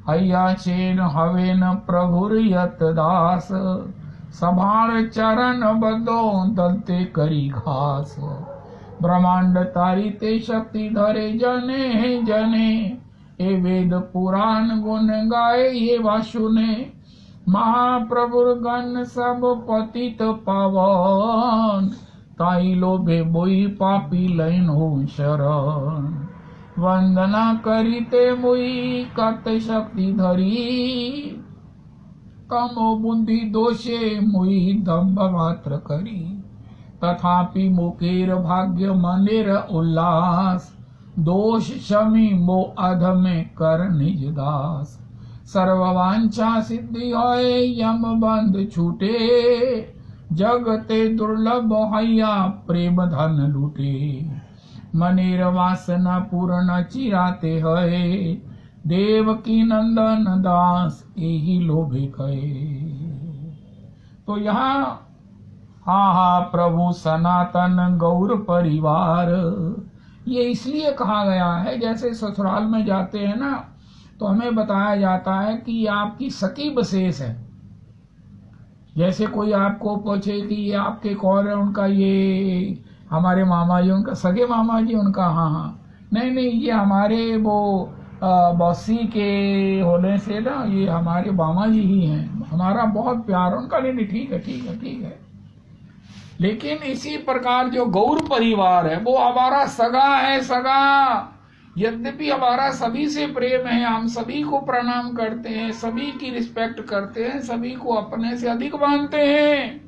हैया चेन हवेन प्रभुर यत दास सभार चरण बंदो दलते करी घास ब्रह्मांड तारिते शक्ति धरे जने जने ए वेद पुराण गुण गाए ये वासुने महाप्रभु गण सब पतित पावन ताई लोभे बोई पापी लैन हो शरण वंदना करीते मुई कत शक्ति धरी कमो बुद्धि दोषे मुई दम्भ मात्र करी तथापि मुकेर भाग्य मनेर उल्लास दोष शमी मो अधमे कर निज दास सर्ववांछा सिद्धि होए यम बंध छूटे जगते दुर्लभ हैया प्रेम धन लूटे मनेर वासना पूर्ण चिराते है देवकी नंदन दास यही लोभे कहे। तो यहाँ हा प्रभु सनातन गौर परिवार ये इसलिए कहा गया है, जैसे ससुराल में जाते हैं ना तो हमें बताया जाता है कि ये आपकी सखी विशेष है। जैसे कोई आपको पूछे कि ये आपके कौन है, उनका ये हमारे मामा जी, उनका सगे मामा जी, उनका हाँ नहीं ये हमारे वो बौसी के होने से ना ये हमारे मामा जी ही हैं, हमारा बहुत प्यार उनका। नहीं ठीक है। लेकिन इसी प्रकार जो गौर परिवार है वो हमारा सगा है, सगा। यद्यपि हमारा सभी से प्रेम है, हम सभी को प्रणाम करते हैं, सभी की रिस्पेक्ट करते हैं, सभी को अपने से अधिक मानते हैं।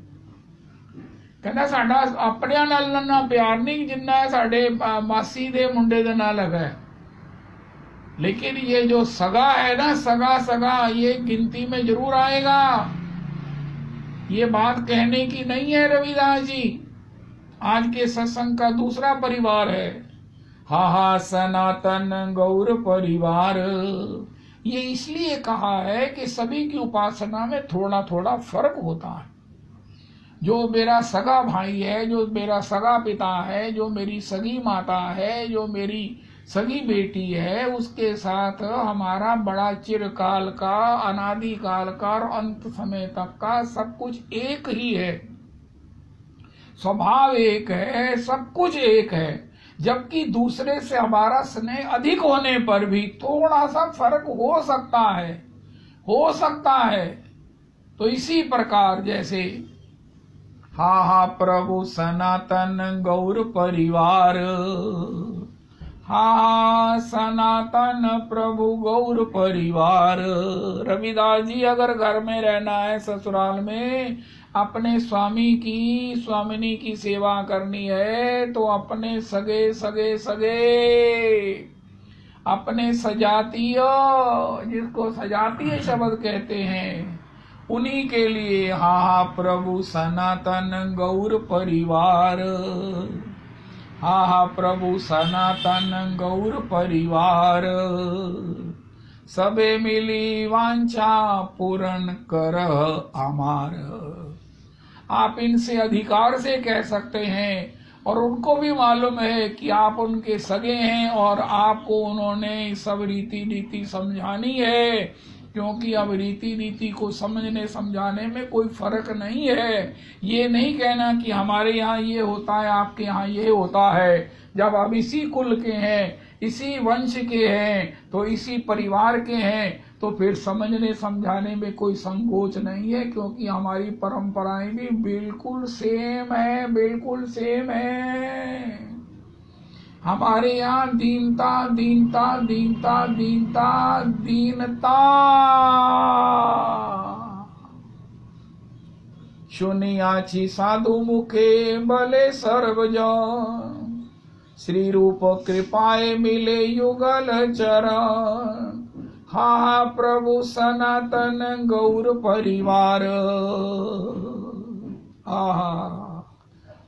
कहना साडा अपने नाल ना प्यार नहीं जिन्ना साडे मासी दे मुंडे दे नाल है। लेकिन ये जो सगा है ना, सगा ये गिनती में जरूर आएगा। ये बात कहने की नहीं है रविदास जी। आज के सत्संग का दूसरा परिवार है हा सनातन गौर परिवार। ये इसलिए कहा है कि सभी की उपासना में थोड़ा थोड़ा फर्क होता है। जो मेरा सगा भाई है, जो मेरा सगा पिता है, जो मेरी सगी माता है, जो मेरी सगी बेटी है, उसके साथ हमारा बड़ा चिरकाल का, अनादि काल का और अंत समय तक का सब कुछ एक ही है। स्वभाव एक है, सब कुछ एक है। जबकि दूसरे से हमारा स्नेह अधिक होने पर भी थोड़ा सा फर्क हो सकता है। तो इसी प्रकार जैसे हा प्रभु सनातन गौर परिवार, हा सनातन प्रभु गौर परिवार। रविदास जी अगर घर में रहना है, ससुराल में अपने स्वामिनी की सेवा करनी है तो अपने सगे अपने सजातीय, जिसको सजातीय शब्द कहते हैं, उन्हीं के लिए हा प्रभु सनातन गौर परिवार, हा प्रभु सनातन गौर परिवार। सबे मिली वांछा पूर्ण कर अमार। आप इनसे अधिकार से कह सकते हैं और उनको भी मालूम है कि आप उनके सगे हैं और आपको उन्होंने सब रीति नीति समझानी है, क्योंकि अब रीति नीति को समझने समझाने में कोई फर्क नहीं है। ये नहीं कहना कि हमारे यहाँ ये होता है, आपके यहाँ ये होता है। जब आप इसी कुल के हैं, इसी वंश के हैं, तो इसी परिवार के हैं, तो फिर समझने समझाने में कोई संकोच नहीं है, क्योंकि हमारी परंपराएं भी बिल्कुल सेम है। हमारे यहाँ दीनता। सुनियाची साधु मुखे भले सर्वजन, श्री रूप कृपाए मिले युगल चरण। हा प्रभु सनातन गौर परिवार, आहा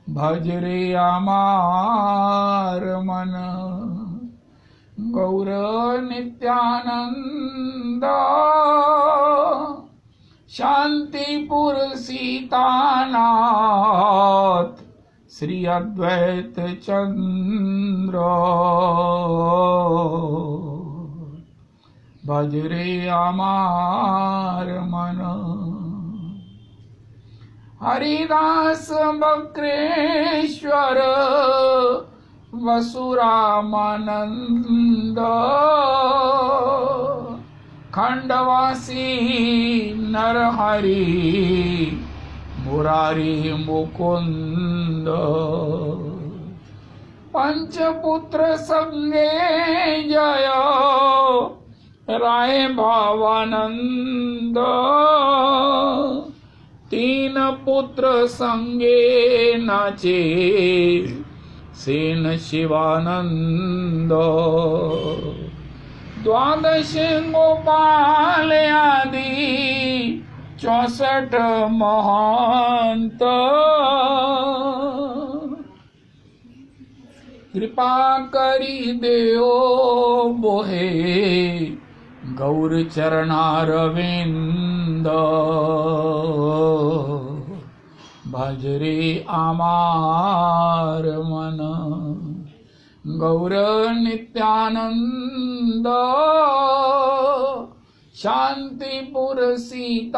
भज रे आमार मन, गौर नित्यानंद शांतिपुर सीतानाथ श्री अद्वैत चंद्र, भज रे आमार मन। हरिदास बक्रेश्वर वसुरामानंद, खंडवासी नरहरि मुरारी मुकुंद, पंचपुत्र संगे जय राय भावानंद, तीन पुत्र संगे नाचे सेन शिवानंद, द्वादश गोपाल आदि 64 महंत, कृपा करी देओ बोहे गौर चरणारविंद, भज रे आमार मन, गौर नित्यानंद शांतिपुर सीतानाथ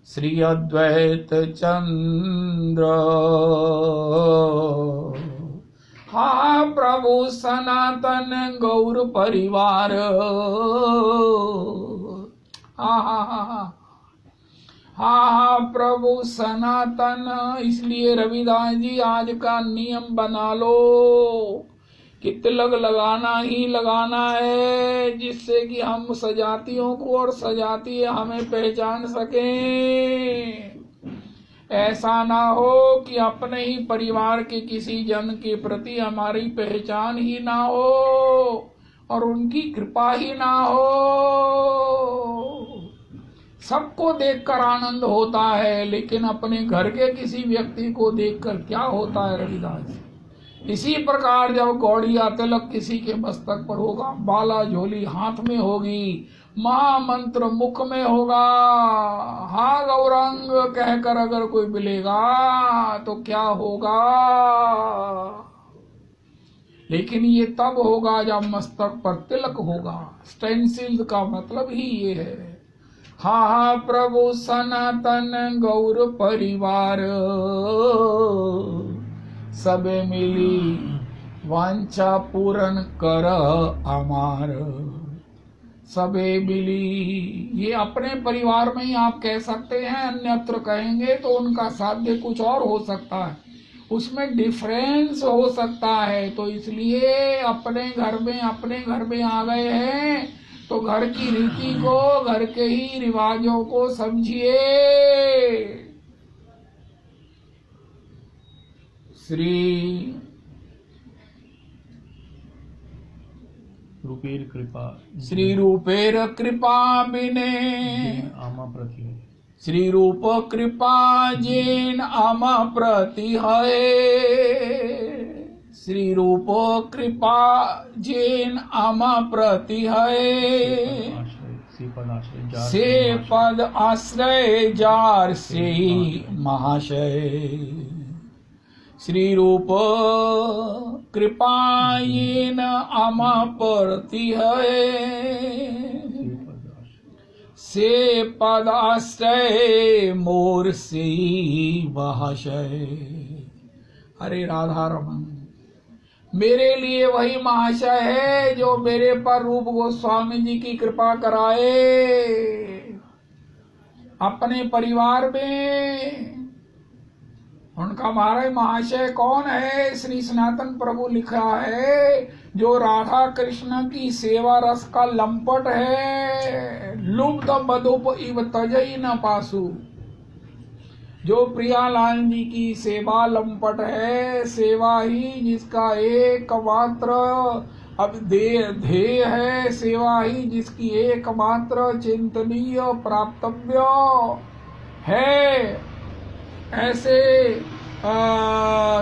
श्री अद्वैत चंद्र, हा प्रभु सनातन गौर परिवार, हा प्रभु सनातन। इसलिए रविदास जी आज का नियम बना लो कि तिलक लगाना ही लगाना है, जिससे कि हम सजातियों को और सजाती हमें पहचान सकें। ऐसा ना हो कि अपने ही परिवार के किसी जन के प्रति हमारी पहचान ही ना हो और उनकी कृपा ही ना हो। सबको देखकर आनंद होता है, लेकिन अपने घर के किसी व्यक्ति को देखकर क्या होता है रविदास। इसी प्रकार जब गौड़िया तिलक किसी के मस्तक पर होगा, बाला झोली हाथ में होगी, महामंत्र मुख में होगा, हा गौरंग कहकर अगर कोई मिलेगा तो क्या होगा। लेकिन ये तब होगा जब मस्तक पर तिलक होगा। स्टेंसिल का मतलब ही ये है। हा प्रभु सनातन गौर परिवार, सबे मिली वांछा पूर्ण कर अमार। सबे मिली, ये अपने परिवार में ही आप कह सकते हैं, अन्यत्र कहेंगे तो उनका साध्य कुछ और हो सकता है, उसमें डिफरेंस हो सकता है। तो इसलिए अपने घर में आ गए हैं तो घर की रीति को, घर के ही रिवाजों को समझिए। श्री रूपेर कृपा बिने आमा प्रति है, श्री रूप कृपा जेन आमा प्रति है। श्री रूप कृपा जेन आमा प्रति है, से पद आश्रय जार से महाशय। श्री रूप कृपा येन आमा प्रति है, से पद आश्रय मोर से महाशय। हरे राधा रमन, मेरे लिए वही महाशय है जो मेरे पर रूप गोस्वामी जी की कृपा कराए। अपने परिवार में उनका महाराज महाशय कौन है? श्री सनातन प्रभु लिखा है, जो राधा कृष्ण की सेवा रस का लंपट है। लुब्ध बदुप इव तजई न पासु, जो प्रियालाल जी की सेवा लंपट है, सेवा ही जिसका एकमात्र अब ध्येय है सेवा ही जिसकी एकमात्र चिंतनीय प्राप्तव्य है। ऐसे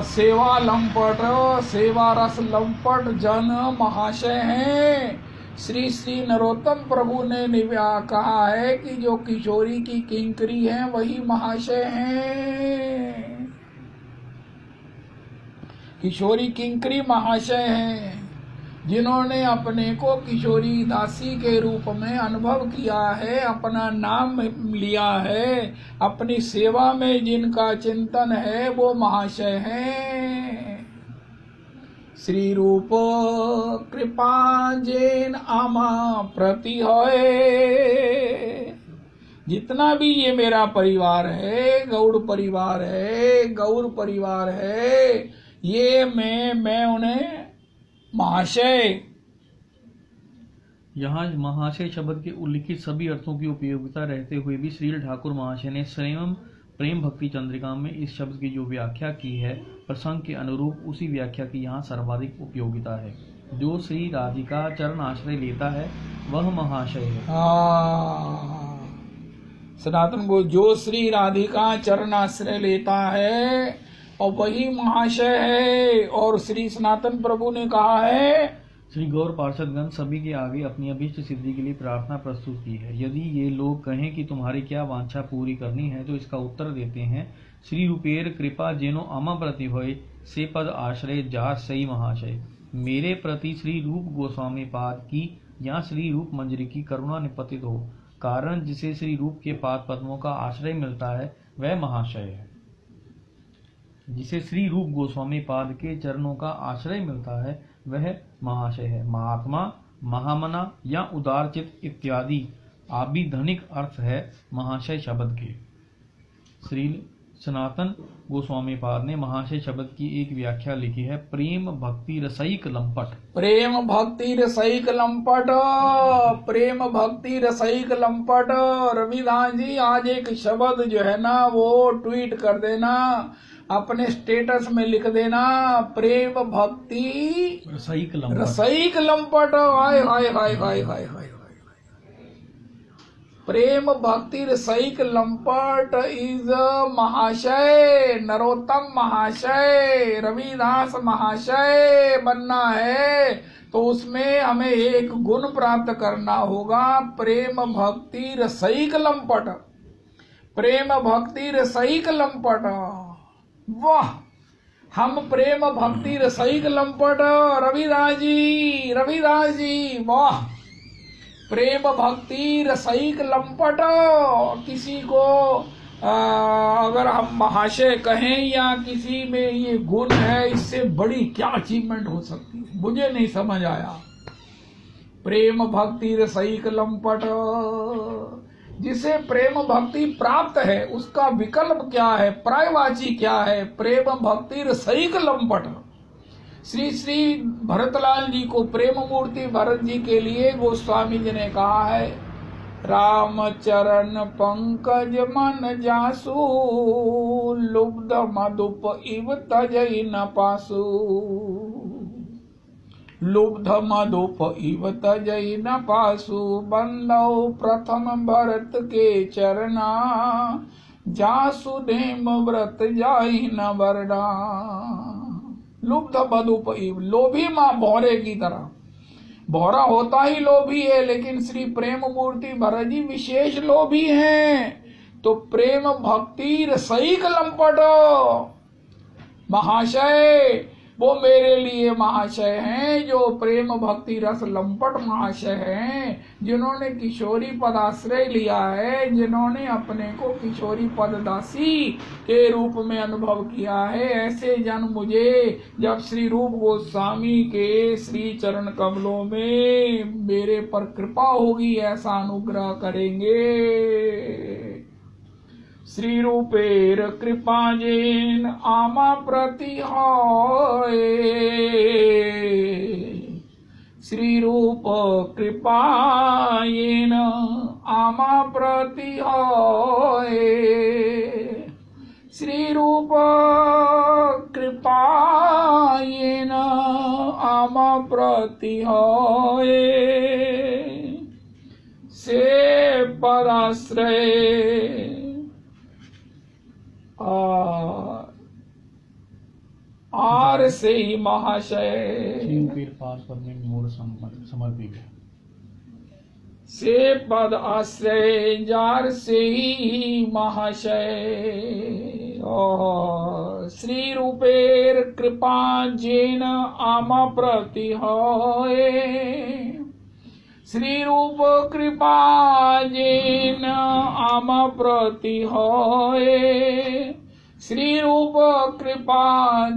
सेवा लंपट, सेवा रस लंपट जन महाशय हैं। श्री श्री नरोत्तम प्रभु ने कहा है कि जो किशोरी की किंकरी हैं वही महाशय हैं। किशोरी किंकरी महाशय हैं जिन्होंने अपने को किशोरी दासी के रूप में अनुभव किया है, अपना नाम लिया है, अपनी सेवा में जिनका चिंतन है वो महाशय हैं। श्री रूप कृपा जेन आमा प्रति होए। जितना भी ये मेरा परिवार है, गौड़ परिवार है, गौर परिवार है, ये मैं उन्हें महाशय। यहाँ महाशय शब्द के उल्लिखित सभी अर्थों की उपयोगिता रहते हुए भी श्रील ठाकुर महाशय ने स्वयं प्रेम भक्ति चंद्रिका में इस शब्द की जो व्याख्या की है, प्रसंग के अनुरूप उसी व्याख्या की यहाँ सर्वाधिक उपयोगिता है। जो श्री राधिका चरण आश्रय लेता है वह महाशय है। सनातन को जो श्री राधिका चरण आश्रय लेता है और वही महाशय है। और श्री सनातन प्रभु ने कहा है, श्री गौर पार्षदगण सभी के आगे अपनी अभीष्ट सिद्धि के लिए प्रार्थना प्रस्तुत की है। यदि ये लोग कहें कि तुम्हारी क्या वांछा पूरी करनी है तो इसका उत्तर देते हैं, श्री रूपेर कृपा जेनो अमा प्रति होय से पद आश्रय जार सही महाशय। मेरे प्रति श्री रूप गोस्वामी पाद की या श्री रूप मंजरी की करुणा निपतित हो, कारण जिसे श्री रूप के पाद पद्मों का आश्रय मिलता है वह महाशय है। जिसे श्री रूप गोस्वामी पाद के चरणों का आश्रय मिलता है वह महाशय है। महात्मा, महामना या उदारचित इत्यादि आभिधनिक अर्थ है महाशय शब्द के। श्री सनातन गोस्वामी पाद ने महाशय शब्द की एक व्याख्या लिखी है, प्रेम भक्ति रसइक लंपट। प्रेम भक्ति रसइक लंपट, प्रेम भक्ति रसइक लंपट। रविदास जी आज एक शब्द जो है ना वो ट्वीट कर देना, अपने स्टेटस में लिख देना, प्रेम भक्ति रसइक लंपट। रसइक लंपट। हाय हाय हाय हाय हाय हाय। प्रेम भक्ति रसइक लंपट इज महाशय, नरोत्तम महाशय, रविदास महाशय बनना है तो उसमें हमें एक गुण प्राप्त करना होगा, प्रेम भक्ति रसइक लंपट। प्रेम भक्ति रसइक लंपट, वाह, हम प्रेम भक्ति रसइक लंपट। रविदास जी वाह, प्रेम भक्ति रसइक लंपट। किसी को अगर हम महाशय कहें या किसी में ये गुण है, इससे बड़ी क्या अचीवमेंट हो सकती है, मुझे नहीं समझ आया। प्रेम भक्ति रसइक लंपट, जिसे प्रेम भक्ति प्राप्त है उसका विकल्प क्या है, पर्यायवाची क्या है, प्रेम भक्ति रसइक लंपट। श्री श्री भरतलाल जी को प्रेम मूर्ति भरत जी के लिए गोस्वामी जी ने कहा है, राम चरण पंकज मन जासु, लुब्ध मधुप इव तजई न पासु। लुब्ध मधुप इव तजई न पासु, बंदौ प्रथम भरत के चरना, जासु नेम व्रत जाई न वरना। लुब्ध मधुप इव, लोभी माँ भौरे की तरह, भौरा होता ही लोभी है, लेकिन श्री प्रेम मूर्ति भरत जी विशेष लोभी हैं। तो प्रेम भक्ति रसइक लंपट महाशय, वो मेरे लिए महाशय हैं जो प्रेम भक्ति रस लंपट महाशय हैं, जिन्होंने किशोरी पदाश्रय लिया है, जिन्होंने अपने को किशोरी पददासी के रूप में अनुभव किया है। ऐसे जन मुझे जब श्री रूप गोस्वामी के श्री चरण कमलों में मेरे पर कृपा होगी, ऐसा अनुग्रह करेंगे। श्री रूपेर कृपा जेन आमा प्रति होए, श्री रूप कृपा येन आमा प्रति होए, श्री रूप कृपायेन आम प्रति होए से पदाश्रय आर से ही महाशय समर्पित से पद आश्रय जार से ही महाशय श्री रूपेर कृपा जेन आम प्रति होए श्री रूप कृपा जेन आम प्रति होए श्री रूप कृपा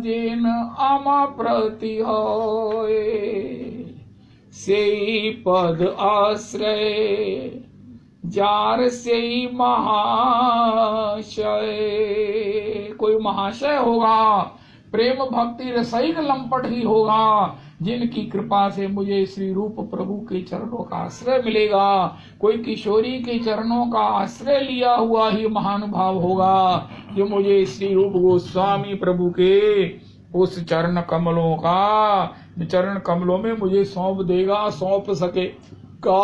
जेन आम प्रति होए से पद आश्रय जार से महाशय। कोई महाशय होगा, प्रेम भक्ति रसैक लंपट ही होगा, जिनकी कृपा से मुझे श्री रूप प्रभु के चरणों का आश्रय मिलेगा। कोई किशोरी के चरणों का आश्रय लिया हुआ ही महानुभाव होगा, जो मुझे श्री रूप गोस्वामी प्रभु के उस चरण कमलों में मुझे सौंप देगा, सौंप सकेगा।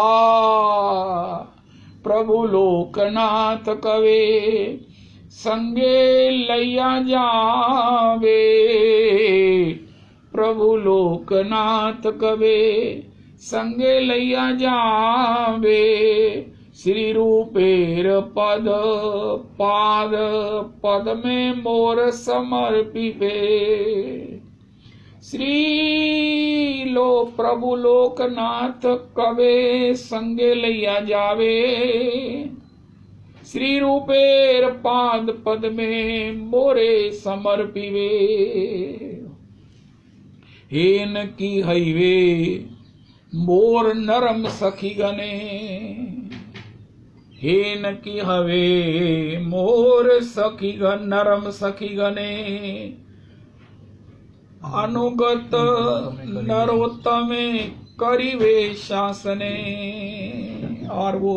प्रभु लोकनाथ कवे संगे लैया जावे, प्रभु लोकनाथ कवे संगे लैया जावे, श्री रूपेर पद में मोर समर्पिबे। प्रभु लोकनाथ कवे संगे लैया जावे, श्री रूपेर पद में मोरे समर्पिबे। हेन की हईवे मोर नरम सखी गने, हेन की हवे मोर सखी गन नरम सखी गने, अनुगत नरोत्तमे करिवे शासने। और वो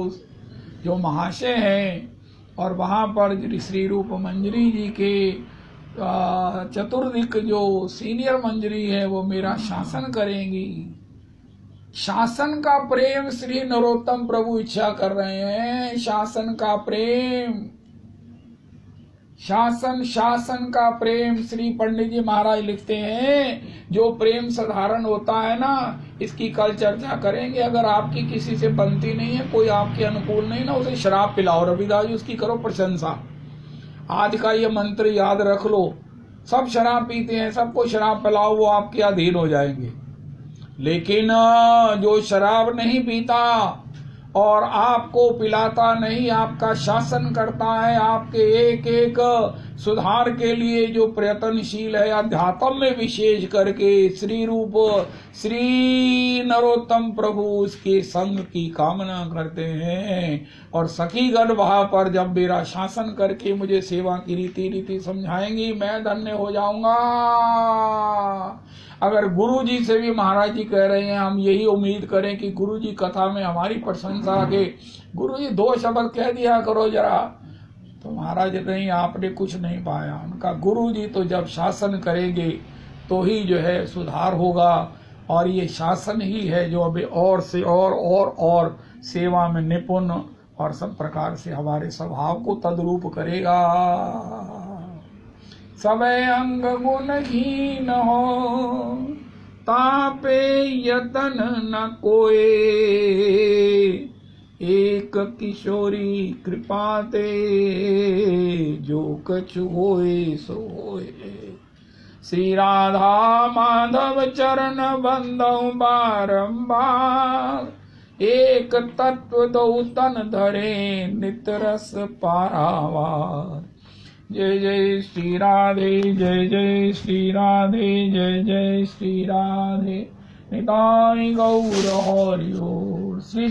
जो महाशय हैं, और वहां पर श्री रूप मंजरी जी के चतुर्दिक जो सीनियर मंजरी है, वो मेरा शासन करेंगी। शासन का प्रेम श्री नरोत्तम प्रभु इच्छा कर रहे हैं, शासन का प्रेम, शासन का प्रेम। श्री पंडित जी महाराज लिखते हैं, जो प्रेम साधारण होता है ना, इसकी कल चर्चा करेंगे। अगर आपकी किसी से बनती नहीं है, कोई आपके अनुकूल नहीं ना, उसे शराब पिलाओ, रविदास जी उसकी करो प्रशंसा। आज का ये मंत्र याद रख लो, सब शराब पीते हैं, सबको शराब पिलाओ, वो आपके अधीन हो जाएंगे। लेकिन जो शराब नहीं पीता और आपको पिलाता नहीं, आपका शासन करता है, आपके एक एक सुधार के लिए जो प्रयत्नशील है, अध्यात्म में विशेष करके श्री रूप श्री नरोत्तम प्रभु उसके संग की कामना करते हैं। और सखी गण वहां पर जब मेरा शासन करके मुझे सेवा की रीति समझाएंगी, मैं धन्य हो जाऊंगा। अगर गुरु जी से भी महाराज जी कह रहे हैं, हम यही उम्मीद करें कि गुरु जी कथा में हमारी प्रशंसा के गुरु जी 2 शब्द कह दिया करो जरा, तो महाराज नहीं, आपने कुछ नहीं पाया। उनका गुरु जी तो जब शासन करेंगे तो ही जो है सुधार होगा, और ये शासन ही है जो अभी और से और सेवा में निपुण और सब प्रकार से हमारे स्वभाव को तद्रूप करेगा। सबे अंग गुणहीन हो, तापे यतन न कोए, एक किशोरी कृपा ते जो कछु होए सो होए। श्री राधा माधव चरण बंदौ बारंबार, एक तत्व दो तन धरे नित रस पारावार। जय जय श्री राधे, जय जय श्री राधे, जय जय श्री राधे। निताई गौर हरि बोल। श्री